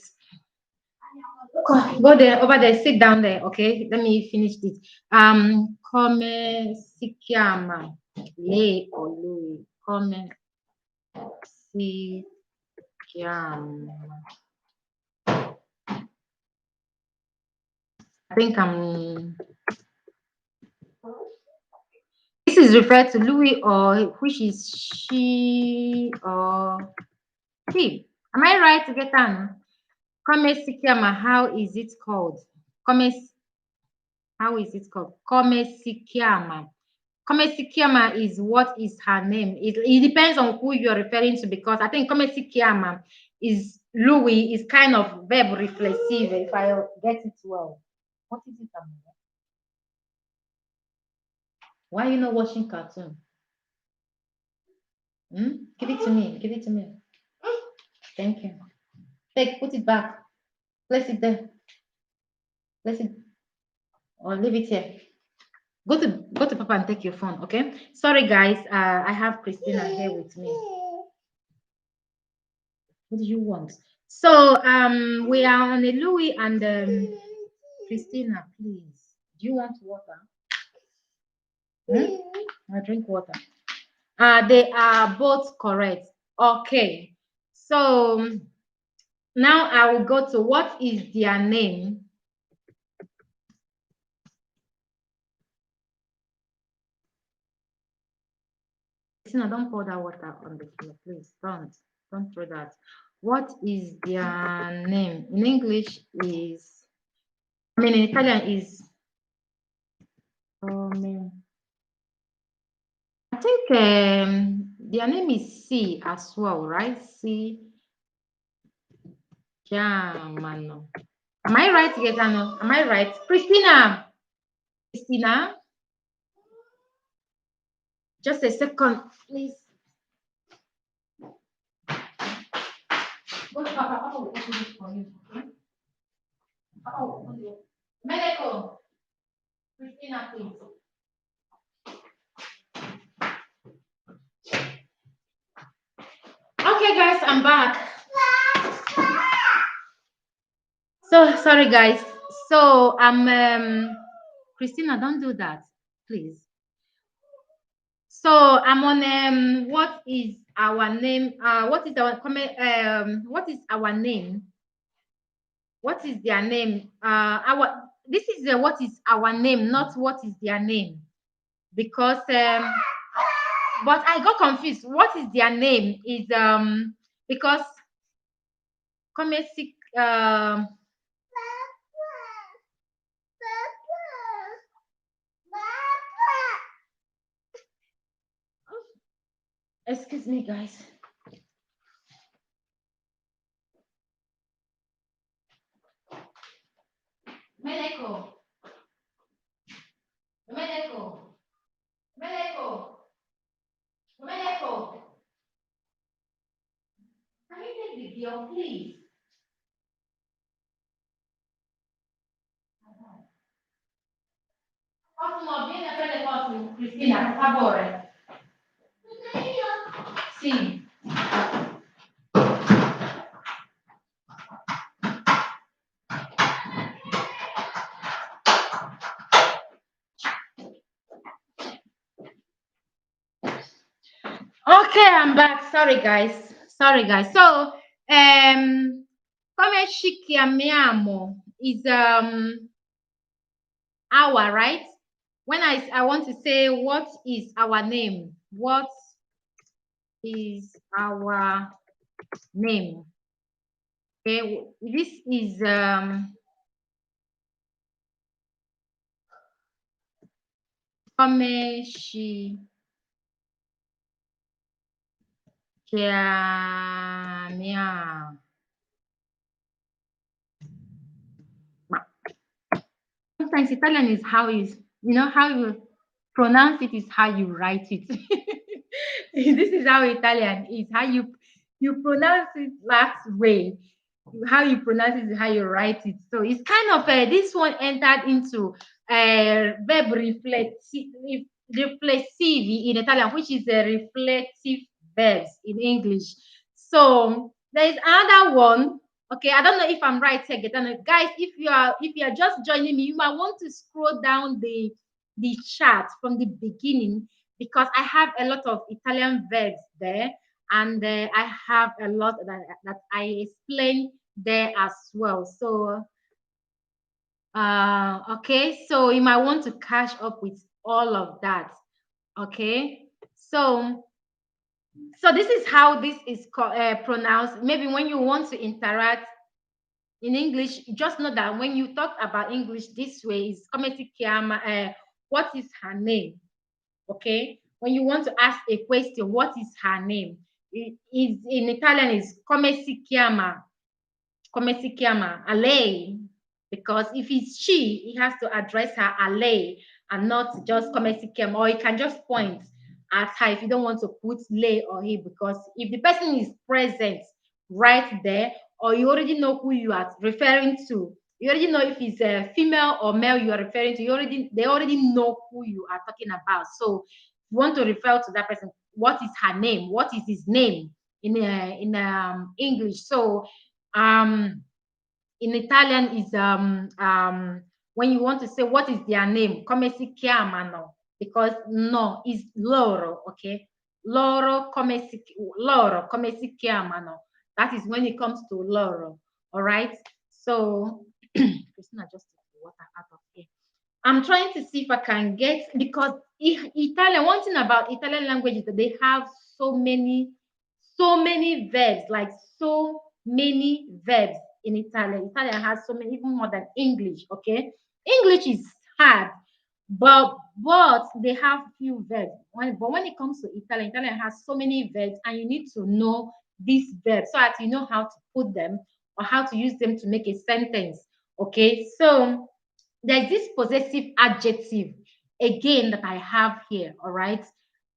Go there, over there, sit down there, okay? Let me finish this. Come si chiama? Lei o lui? Come si chiama? I think this is referred to Louis or which is she or he. Am I right to get on? Come si chiama, how is it called? How is it called? Come si chiama. Come si chiama is what is her name. It depends on who you're referring to, because I think come si chiama is Louis is kind of verb reflexive, if I get it well. What is it? Why are you not watching cartoon? Give it to me. Give it to me. Thank you. Take, put it back. Place it there. Place it, or leave it here. Go to Papa and take your phone, okay? Sorry, guys. I have Christina here with me. What do you want? So we are on a Louis and Christina, please. Do you want water? I drink water. They are both correct. Okay. So now I will go to what is their name. Christina, don't pour that water on the floor, please. Don't throw that. What is their name? In English is, I mean in Italian is I think their name is C as well, right? C. Chiamano. Am I right, Gaetano? Am I right? Christina. Christina. Just a second, please. Go to Papa. Papa will open this for you. Okay? Papa will open it. Medical. Christina, please. Okay, guys, I'm back. So sorry, guys. So Christina, don't do that, please. So I'm on what is our name? What is our comment? What is our name? What is their name? This is what is our name, not what is their name, because but I got confused. What is their name is because comesic excuse me, guys. Medical. Medical. Medical. Medical. Can you take the girl, please? Ottimo, vieni a prendere cose, Cristina, per favore. Sì. Okay, I'm back. Sorry, guys. Sorry, guys. So, come ci chiamiamo is our, right? When I want to say what is our name, what is our name? Okay, this is come ci chiamiamo. Sometimes Italian is how is, how you pronounce it is how you write it. This is how Italian is, how you pronounce it that way. How you pronounce it is how you write it. So it's kind of this one entered into verb reflexive in Italian, which is a reflective verbs in English. So there is another one. Okay, I don't know if I'm right here, Gaetano. Guys, if you are just joining me, you might want to scroll down the chart from the beginning because I have a lot of Italian verbs there, and I have a lot that I explain there as well. So okay, so you might want to catch up with all of that. Okay, so this is how this is pronounced. Maybe when you want to interact in English, just know that when you talk about English this way, is come si chiama, what is her name? Okay, when you want to ask a question, what is her name? It is in Italian is come si chiama, a lei, because if it's she, he has to address her a lei and not just come si chiama, or he can just point at her if you don't want to put lei or he, because if the person is present right there, or you already know who you are referring to, you already know if it's a female or male you are referring to, they already know who you are talking about. So you want to refer to that person, what is her name, what is his name in English. So um in Italian is when you want to say what is their name, come si chiamano, because no is loro, okay? Loro come si chiamano. That is when it comes to loro. All right. So Christina just took the water out of here. I'm trying to see if I can get, because Italian, one thing about Italian language is that they have so many verbs, like so many verbs in Italian. Italian has so many, even more than English. Okay, English is hard, but they have few verbs. But when it comes to Italian, Italian has so many verbs, and you need to know these verbs so that you know how to put them or how to use them to make a sentence. Okay, so there's this possessive adjective again that I have here. All right,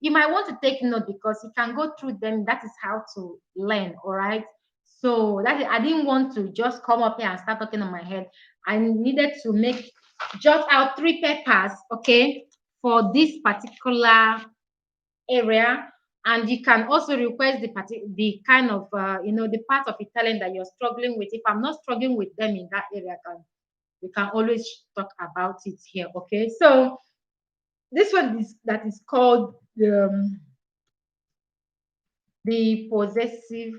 you might want to take note because you can go through them. That is how to learn. All right, so I didn't want to just come up here and start talking on my head. I needed to make jot out 3 papers, okay, for this particular area. And you can also request the kind of the part of Italian that you're struggling with. If I'm not struggling with them in that area, we can always talk about it here. Okay, so this one that is called the possessive.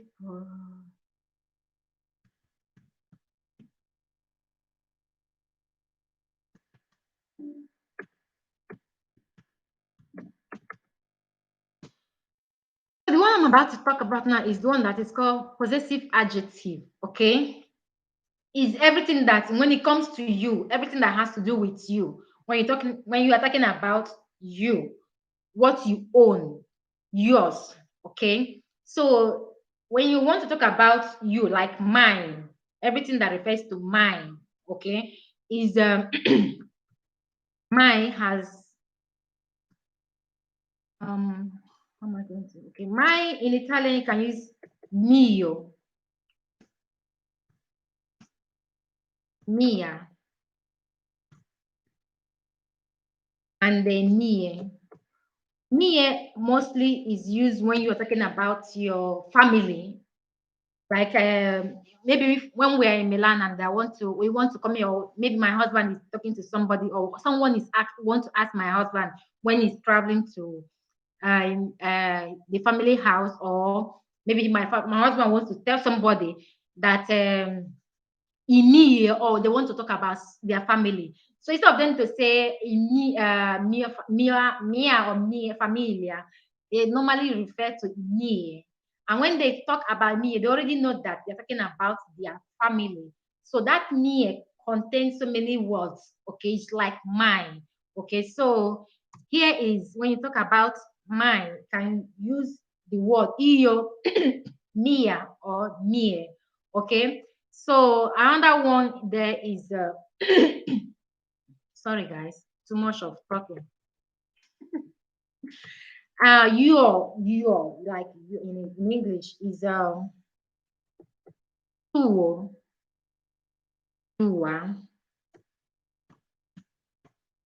The one I'm about to talk about now is the one that is called possessive adjective. Okay, is everything that when it comes to you, everything that has to do with you. When you are talking about you, what you own, yours. Okay, so when you want to talk about you, like mine, everything that refers to mine, okay, is mine has how am I going to, okay, mine in Italian you can use mio, mia, and then mie. Mie mostly is used when you're talking about your family. Like maybe when we're in Milan and we want to come here, or maybe my husband is talking to somebody, or someone want to ask my husband when he's traveling to the family house, or maybe my husband wants to tell somebody that or they want to talk about their family. So instead of them to say mia or mia familia, they normally refer to me. And when they talk about me, they already know that they're talking about their family. So that me contains so many words. Okay, it's like mine. Okay, so here is when you talk about mine, you can use the word io, mia, or mie. Okay, so another one there is sorry guys, too much of talking. Your like in English is tuo, tua,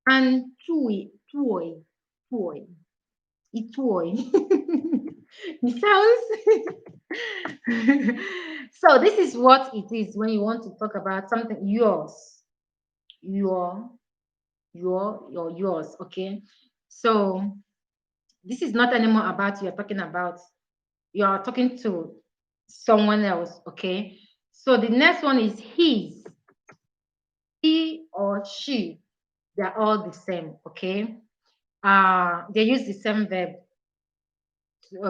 and tuoi, tuoi, i tuoi. It sounds. So this is what it is when you want to talk about something yours, your, yours. Okay. So this is not anymore about you're talking about. You are talking to someone else. Okay. So the next one is his, he or she. They're all the same. Okay. They use the same verb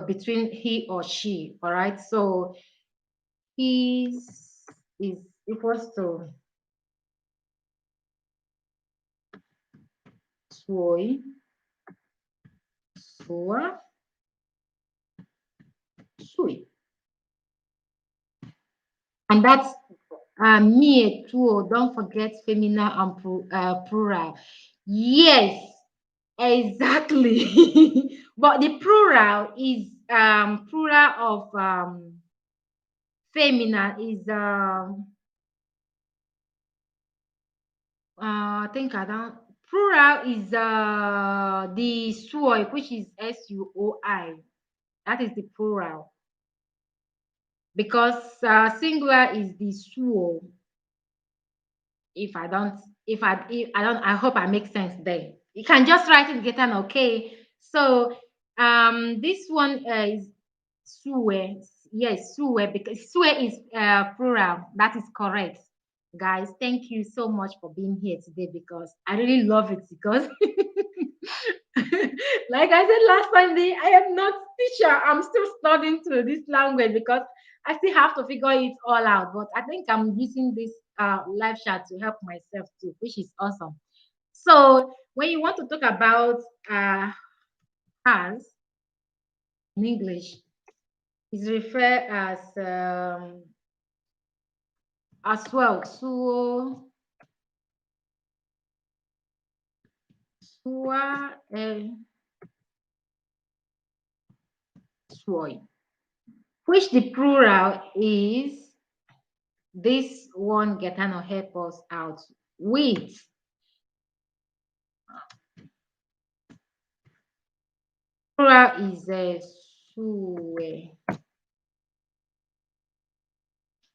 between he or she. All right. So his is equals to suoi, sua, sui. And that's me too. Don't forget feminine and plural. Yes, exactly. But the plural is plural of feminine is I think I don't. Plural is the suoi, which is SUOI. That is the plural because singular is the suo. If I don't, if I don't, I hope I make sense there. You can just write it, get an okay. So this one is sue. Yes, sue, because sue is plural. That is correct. Guys, thank you so much for being here today because I really love it because like I said last time, I am not teacher. I'm still studying to this language because I still have to figure it all out. But I think I'm using this live chat to help myself too, which is awesome. So when you want to talk about has in English, is referred as well. So sua suoi, which the plural is this one Gaetano help us out with. Plural is sue.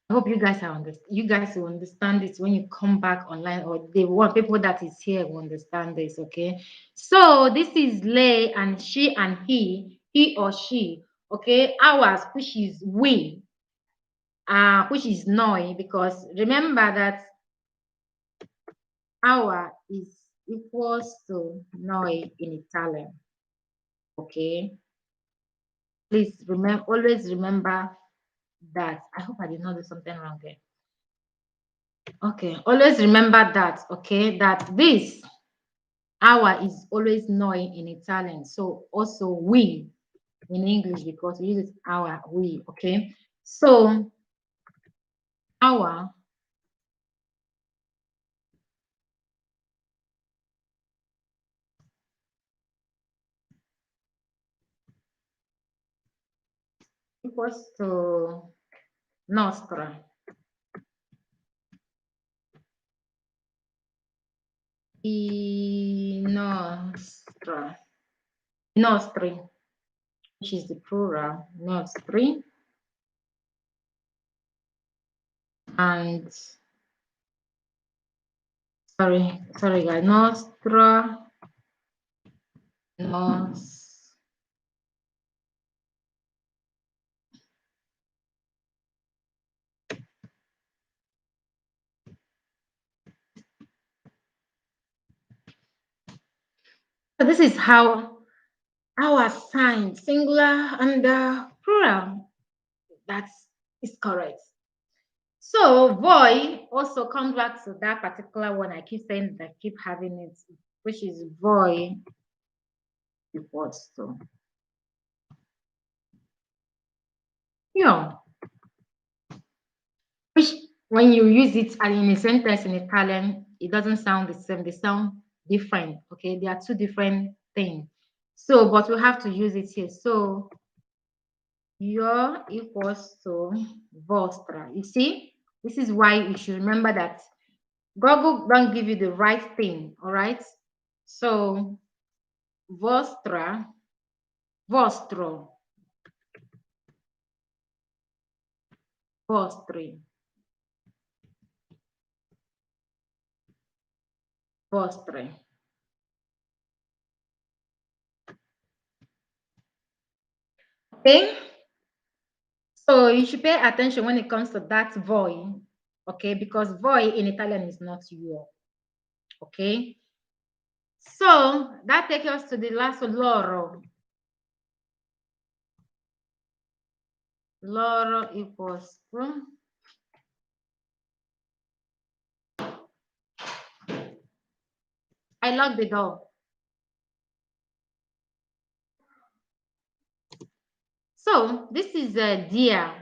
I hope you guys are you guys will understand this when you come back online, or the one people that is here will understand this. Okay, so this is lay and she and he or she. Okay, ours, which is we, which is noi, because remember that our is equals to noi in Italian. Okay, please remember, always remember that. I hope I did not do something wrong here. Okay, always remember that. Okay, that this our is always noi in Italian. So also we in English because we use it our, we. Okay, so our equals to nostra. I nostra. Nostri, which is the plural, nostri. And sorry guys, nostra, nos. So this is how our sign, singular and plural. That is correct. So voi also comes back to that particular one. I keep saying that I keep having it, which is voi equals to. Yeah. Which when you use it in a sentence in Italian, it doesn't sound the same. They sound different. Okay, they are two different things. So, but we have to use it here. So your equals to vostra. You see, this is why you should remember that Google don't give you the right thing. All right. So vostra, vostro. Pause 3. Pause 3. Okay. So you should pay attention when it comes to that voi. Okay, because voi in Italian is not your. Okay. So that takes us to the last loro. Loro equals I lock the door. So this is dear.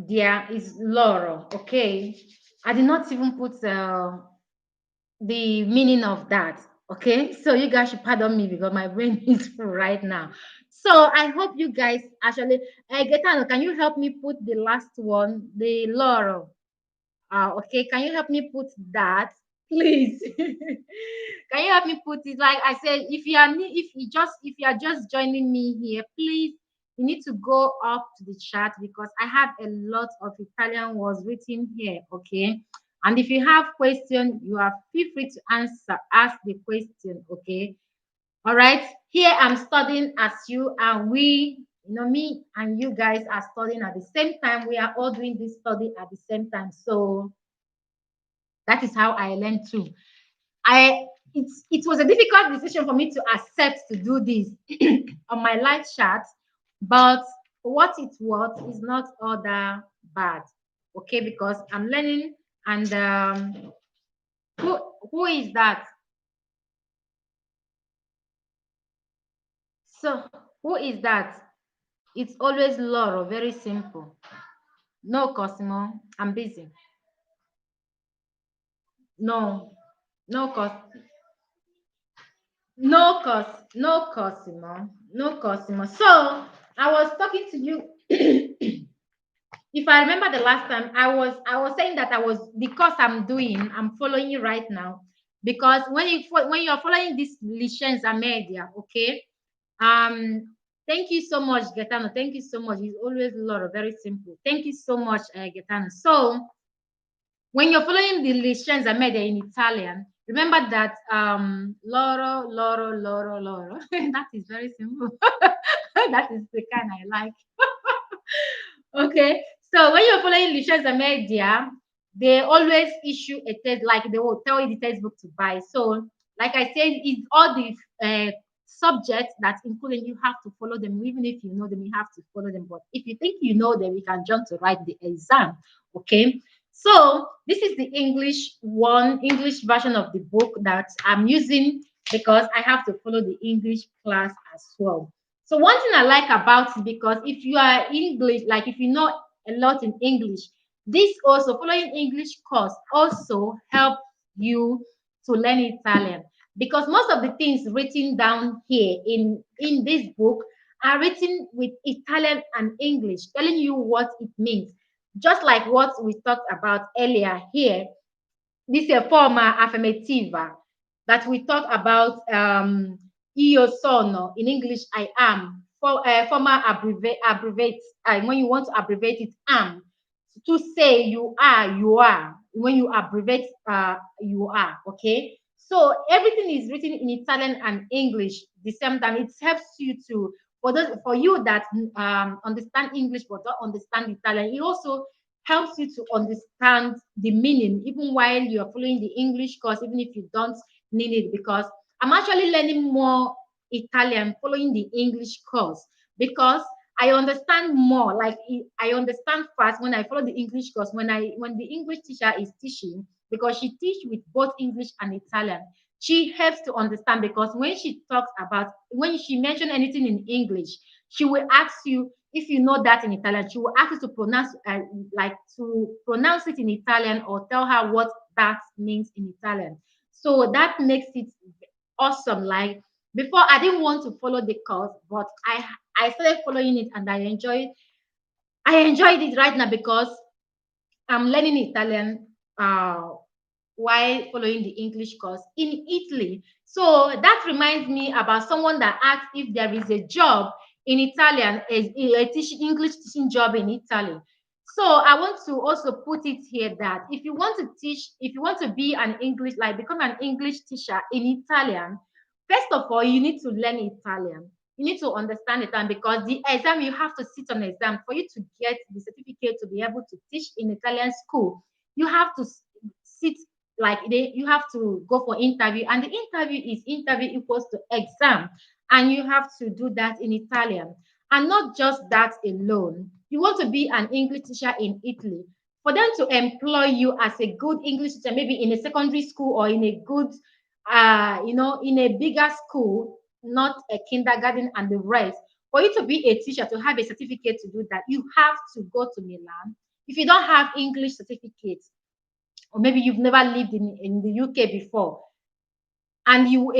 Dear is loro. Okay. I did not even put the meaning of that. Okay, so you guys should pardon me because my brain is full right now. So I hope you guys actually, Gaetano, can you help me put the last one, the laurel? Okay, can you help me put that, please? Can you help me put it? Like I said, if you are just joining me here, please, you need to go up to the chat because I have a lot of Italian words written here. Okay, and if you have question, you are feel free to ask the question. Okay, all right. Here I'm studying as you and we, me and you guys are studying at the same time. We are all doing this study at the same time. So that is how I learned too. It was a difficult decision for me to accept to do this on my live chat, but what it was is not all that bad. Okay, because I'm learning and who is that? So who is that? It's always Laura, very simple. No, Cosimo, I'm busy. No, no, no, Cosimo, no, Cosimo. So I was talking to you. If I remember the last time, I was saying that I was because I'm following you right now. Because when you're following this licenza media, okay. Thank you so much, Gaetano. Thank you so much. It's always Laura, very simple. Thank you so much, Gaetano. So when you're following the licenza media in Italian, remember that loro, loro, loro, loro. That is very simple. That is the kind I like. Okay, so when you're following licenza media, they always issue a test, like they will tell you the textbook to buy. So, like I said, it's all the subjects that's included. You have to follow them, even if you know them, you have to follow them. But if you think you know them, you can jump to write the exam. Okay, so this is the English version of the book that I'm using because I have to follow the English class as well. So one thing I like about it, because if you are English, like if you know a lot in English, this also following English course also help you to learn Italian, because most of the things written down here in this book are written with Italian and English, telling you what it means. Just like what we talked about earlier here, this is a former affirmativa that we talk about. Io sono in English, I am. For former abbreviate. When you want to abbreviate it, am. To say you are. When you abbreviate, you are. Okay. So everything is written in Italian and English the same time. It helps you to for you that understand English but don't understand Italian. It also helps you to understand the meaning even while you are following the English course, even if you don't need it, because I'm actually learning more Italian following the English course, because I understand more. Like I understand fast when I follow the English course. When the English teacher is teaching, because she teach with both English and Italian, she helps to understand, because when she mention anything in English, she will ask you if you know that in Italian. She will ask you to pronounce it in Italian, or tell her what that means in Italian. So that makes it awesome. Like before, I didn't want to follow the course, but I started following it and I enjoyed it right now because I'm learning Italian while following the English course in Italy. So that reminds me about someone that asked if there is a job in Italian, a teaching English teaching job in Italy. So I want to also put it here that if you want to teach, if you want to be an English, like become an English teacher in Italian, first of all, you need to learn Italian. You need to understand it, and because the exam, you have to sit on exam for you to get the certificate to be able to teach in Italian school. You have to sit like you have to go for interview, and the interview is interview equals to exam, and you have to do that in Italian. And not just that alone. You want to be an English teacher in Italy. For them to employ you as a good English teacher, maybe in a secondary school or in a good, in a bigger school, not a kindergarten and the rest. For you to be a teacher, to have a certificate to do that, you have to go to Milan. If you don't have English certificate, or maybe you've never lived in the UK before, and you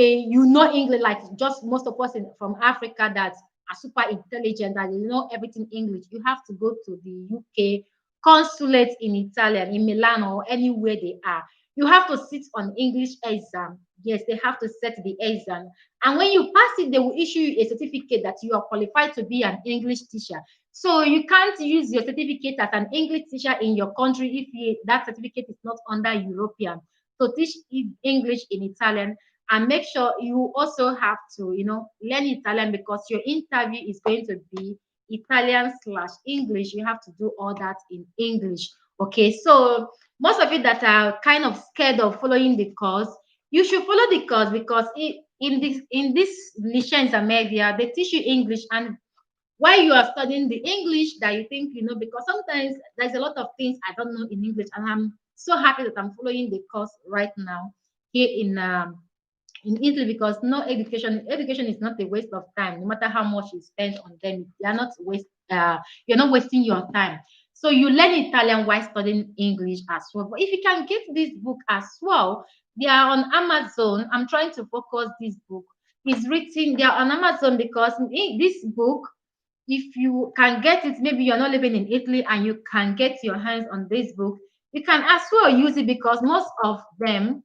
know English, like just most of us from Africa that are super intelligent and you know everything English, you have to go to the UK consulate in Italian, in Milan or anywhere they are. You have to sit on English exam. Yes, they have to set the exam. And when you pass it, they will issue you a certificate that you are qualified to be an English teacher. So you can't use your certificate as an English teacher in your country if that certificate is not under European. So teach English in Italian, and make sure you also have to learn Italian, because your interview is going to be Italian / English. You have to do all that in English. Okay, so most of you that are kind of scared of following the course, you should follow the course, because in this licenza media they teach you English, and while you are studying the English that you think you know, because sometimes there's a lot of things I don't know in English, and I'm so happy that I'm following the course right now here in Italy, because no education is not a waste of time. No matter how much you spend on them, you're not wasting your time. So you learn Italian while studying English as well. But if you can get this book as well, they are on Amazon. I'm trying to focus this book. It's written, they are on Amazon, because this book, if you can get it, maybe you're not living in Italy and you can get your hands on this book, you can as well use it, because most of them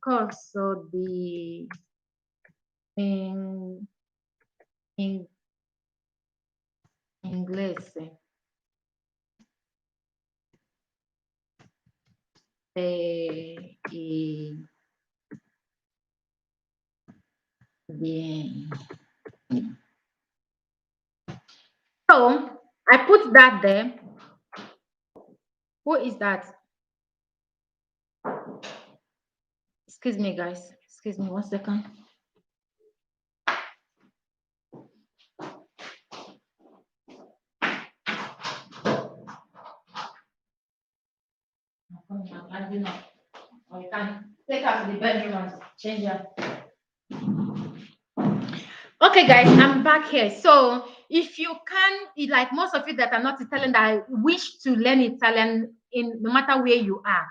corso di in, in inglese bien. So I put that there. Who is that? Excuse me, guys. Excuse me 1 second. Or you can take her to the bedroom and change her. Okay, guys, I'm back here. So if you can, like most of you that are not Italian, that wish to learn Italian in no matter where you are,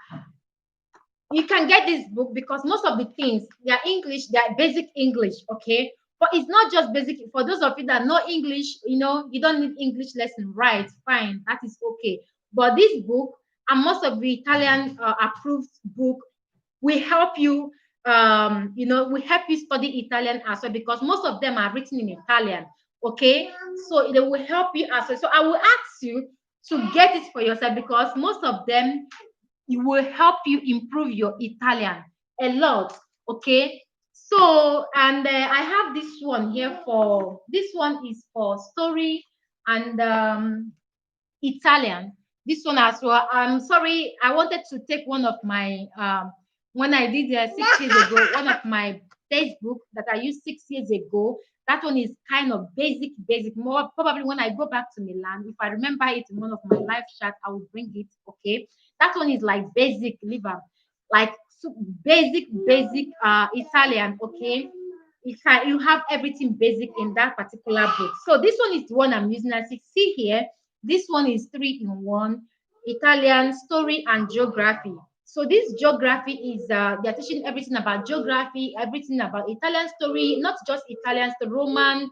you can get this book, because most of the things, they are English, they are basic English, okay? But it's not just basic. For those of you that know English, you don't need English lesson, right? Fine, that is okay. But this book, and most of the Italian approved book, will help you. Will help you study Italian as well, because most of them are written in Italian. Okay, so they will help you as well. So I will ask you to get it for yourself, because most of them, it will help you improve your Italian a lot. Okay. So, and I have this one here for, this one is for story and Italian. This one as well. I'm sorry, I wanted to take one of my, when I did 6 years ago, one of my textbook that I used 6 years ago. That one is kind of basic. More probably when I go back to Milan, if I remember it in one of my live chat, I will bring it. Okay, that one is like basic liver, like basic Italian. Okay, you have everything basic in that particular book. So this one is the one I'm using. As you see here, this one is 3-in-1, Italian story and geography. So this geography is they're teaching everything about geography, everything about Italian story, not just Italian, the Roman,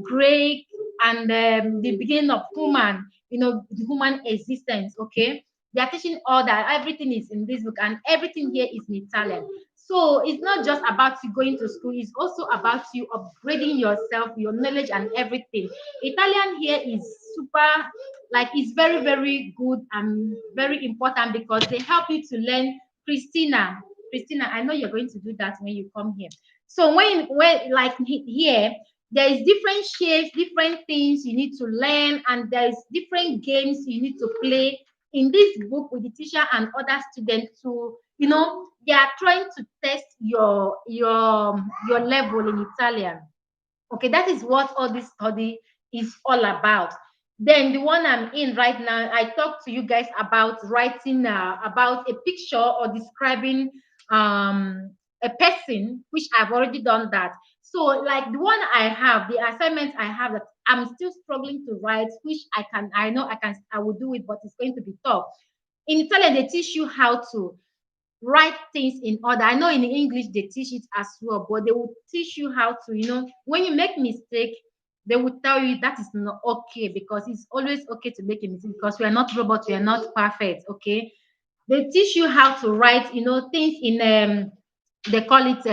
Greek, and the beginning of human, the human existence. Okay, they are teaching all that. Everything is in this book, and everything here is in Italian. So it's not just about you going to school, it's also about you upgrading yourself, your knowledge, and everything. Italian here is super, like, it's very, very good and very important because they help you to learn. Christina, Christina, I know you're going to do that when you come here. So when like here, there is different shapes, different things you need to learn, and there's different games you need to play in this book with the teacher and other students to, they are trying to test your level in Italian. Okay, that is what all this study is all about. Then the one I'm in right now, I talked to you guys about writing about a picture or describing a person, which I've already done that. So, like the one I have, the assignment I have that I'm still struggling to write, which I know I will do it, but it's going to be tough. In Italian, they teach you how to write things in order. I know in English they teach it as well, but they will teach you how to, when you make mistake, they will tell you that is not okay, because it's always okay to make a mistake because we are not robots, we are not perfect. Okay, they teach you how to write, things in they call it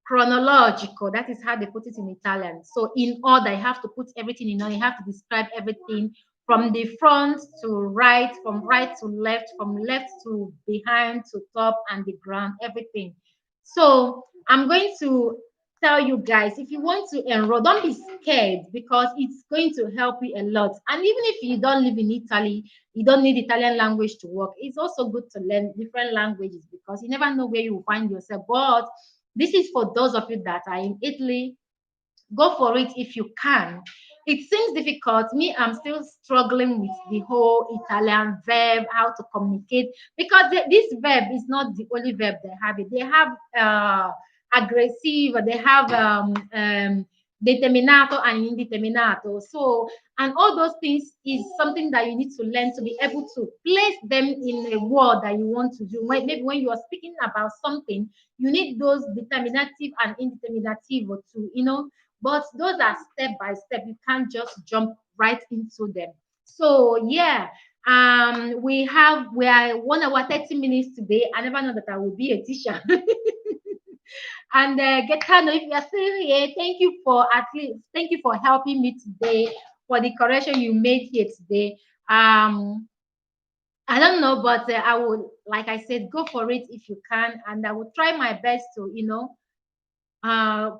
chronological. That is how they put it in Italian. So in order, you have to put everything in order. You have to describe everything from the front to right, from right to left, from left to behind to top and the ground, everything. So I'm going to tell you guys, if you want to enroll, don't be scared because it's going to help you a lot. And even if you don't live in Italy, you don't need Italian language to work. It's also good to learn different languages because you never know where you will find yourself. But this is for those of you that are in Italy. Go for it if you can. It seems difficult. Me, I'm still struggling with the whole Italian verb, how to communicate, because this verb is not the only verb they have. They have aggressive, they have determinato and indeterminato. So, and all those things is something that you need to learn to be able to place them in a word that you want to do. Maybe when you are speaking about something, you need those determinative and indeterminative to, but those are step by step. You can't just jump right into them. So yeah, we are 1 hour 30 minutes today. I never know that I will be a teacher. And Getano, if you are still here, thank you for helping me today, for the correction you made here today. I don't know, but I will, like I said, go for it if you can, and I will try my best to,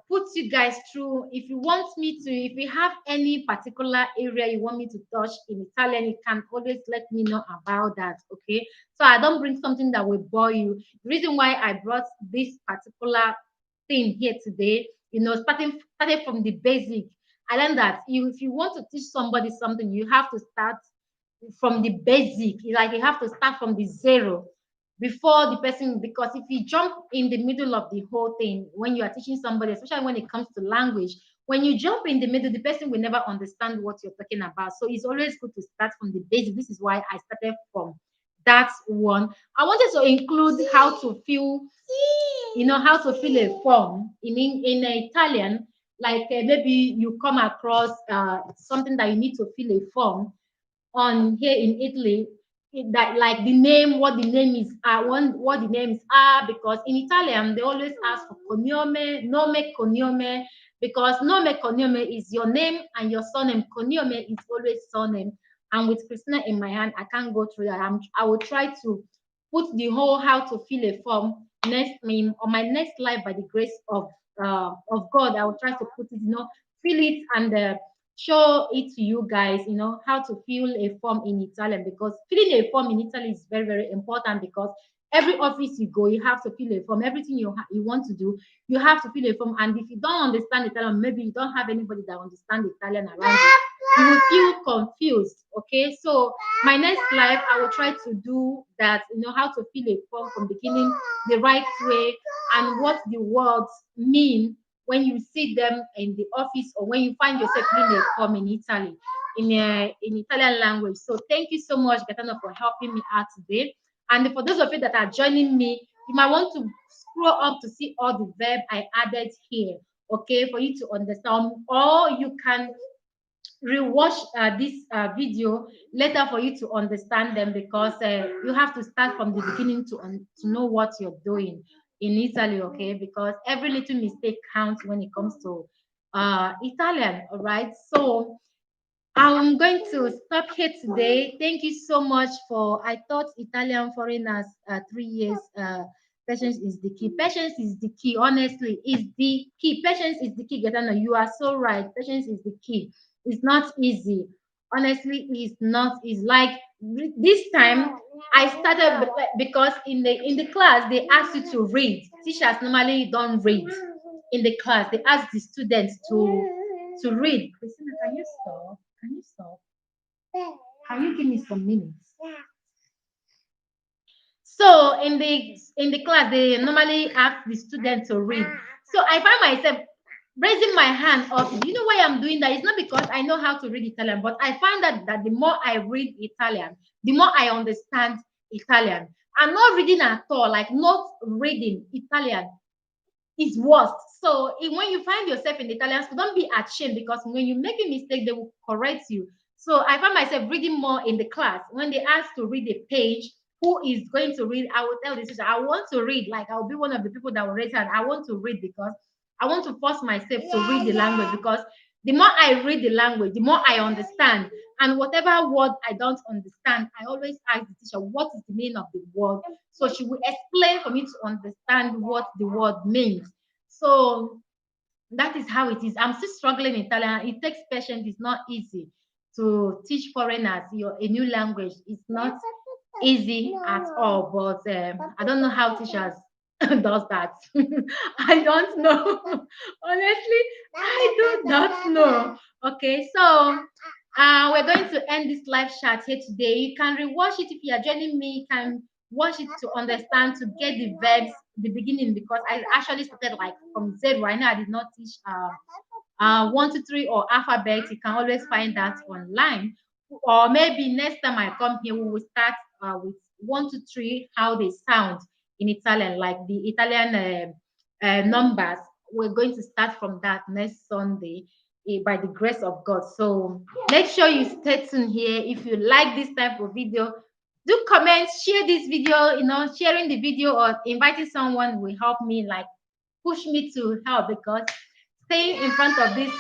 put you guys through. If you want me to, if you have any particular area you want me to touch in Italian, you can always let me know about that. Okay, so I don't bring something that will bore you. The reason why I brought this particular thing here today, starting from the basic, I learned that if you want to teach somebody something, you have to start from the basic. Like you have to start from the zero before the person, because if you jump in the middle of the whole thing when you are teaching somebody, especially when it comes to language, when you jump in the middle, the person will never understand what you're talking about. So it's always good to start from the basic. This is why I started from that one. I wanted to include how to fill, how to fill a form in Italian. Like maybe you come across something that you need to fill a form on here in Italy, that like the name, what the name is, what the names are, because in Italian they always ask for cognome, nome, cognome, because nome, cognome is your name and your surname. Cognome is always surname. And with Christina in my hand, I can't go through that. I will try to put the whole how to fill a form on my next live by the grace of God. I will try to put it, fill it and show it to you guys, how to fill a form in Italian, because filling a form in Italy is very, very important, because every office you go, you have to fill a form. Everything you want to do, you have to fill a form. And if you don't understand Italian, maybe you don't have anybody that understands Italian around you will feel confused. Okay, so my next live, I will try to do that, how to fill a form from beginning the right way, and what the words mean when you see them in the office, or when you find yourself filling a form in Italy, in Italian language. So thank you so much, Gaetano, for helping me out today. And for those of you that are joining me, you might want to scroll up to see all the verb I added here, okay, for you to understand. Or you can rewatch this video later for you to understand them, because you have to start from the beginning to know what you're doing in Italy, okay? Because every little mistake counts when it comes to Italian, all right? So I'm going to stop here today. Thank you so much for. I taught Italian foreigners 3 years. Patience is the key. Patience is the key. Honestly, is the key. Patience is the key. Gaetano, you are so right. Patience is the key. It's not easy. Honestly, it's not. It's like this time I started because in the class they ask you to read. Teachers normally don't read in the class. They ask the students to read. Christina, can you stop? Can you stop? Can you give me some minutes? So in the class, they normally ask the student to read. So I find myself raising my hand up. Do you know why I'm doing that? It's not because I know how to read Italian, but I find that the more I read Italian, the more I understand Italian. I'm not reading at all, like not reading Italian is worst. So when you find yourself in the Italian school, don't be ashamed, because when you make a mistake, they will correct you. So I find myself reading more in the class. When they ask to read a page, who is going to read? I will tell the teacher, I want to read. Like I'll be one of the people that will raise hand. I want to read because I want to force myself to read the language, because the more I read the language, the more I understand. And whatever word I don't understand, I always ask the teacher, what is the meaning of the word? So she will explain for me to understand what the word means. So that is how it is. I'm still struggling in Italian. It takes patience. It's not easy to teach foreigners a new language. It's not easy at all. But I don't know how teachers does that. I don't know. Honestly, I do not know. Okay, so we're going to end this live chat here today. You can rewatch it if you are joining me. You can watch it to understand, to get the verbs, the beginning, because I actually started like from zero. I know I did not teach 1 to 3 or alphabet. You can always find that online. Or maybe next time I come here, we will start with 1 to 3, how they sound in Italian, like the Italian numbers. We're going to start from that next Sunday by the grace of God. So make sure you stay tuned here. If you like this type of video, do comment, share this video. Sharing the video or inviting someone will help me, like push me to help, because staying in front of this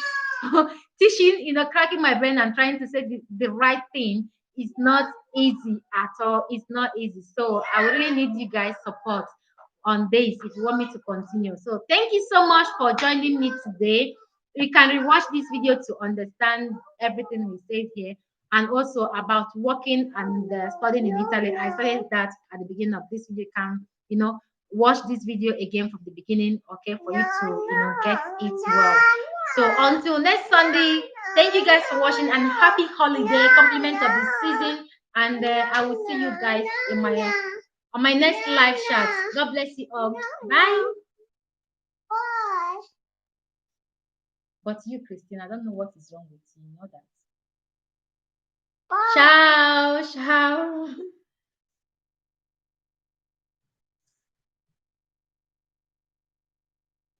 teaching, cracking my brain and trying to say the right thing is not easy at all. It's not easy. So I really need you guys' support on this if you want me to continue. So thank you so much for joining me today. You can rewatch this video to understand everything we said here, and also about working and studying in Italy. I studied that at the beginning of this video. You can, watch this video again from the beginning, okay, for you to, get it well. So until next Sunday, thank you guys for watching, and happy holiday, compliment of the season. And I will see you guys on my next live chat. God bless you all. Bye. But you, Christine, I don't know what is wrong with you. You know that. Ciao, ciao.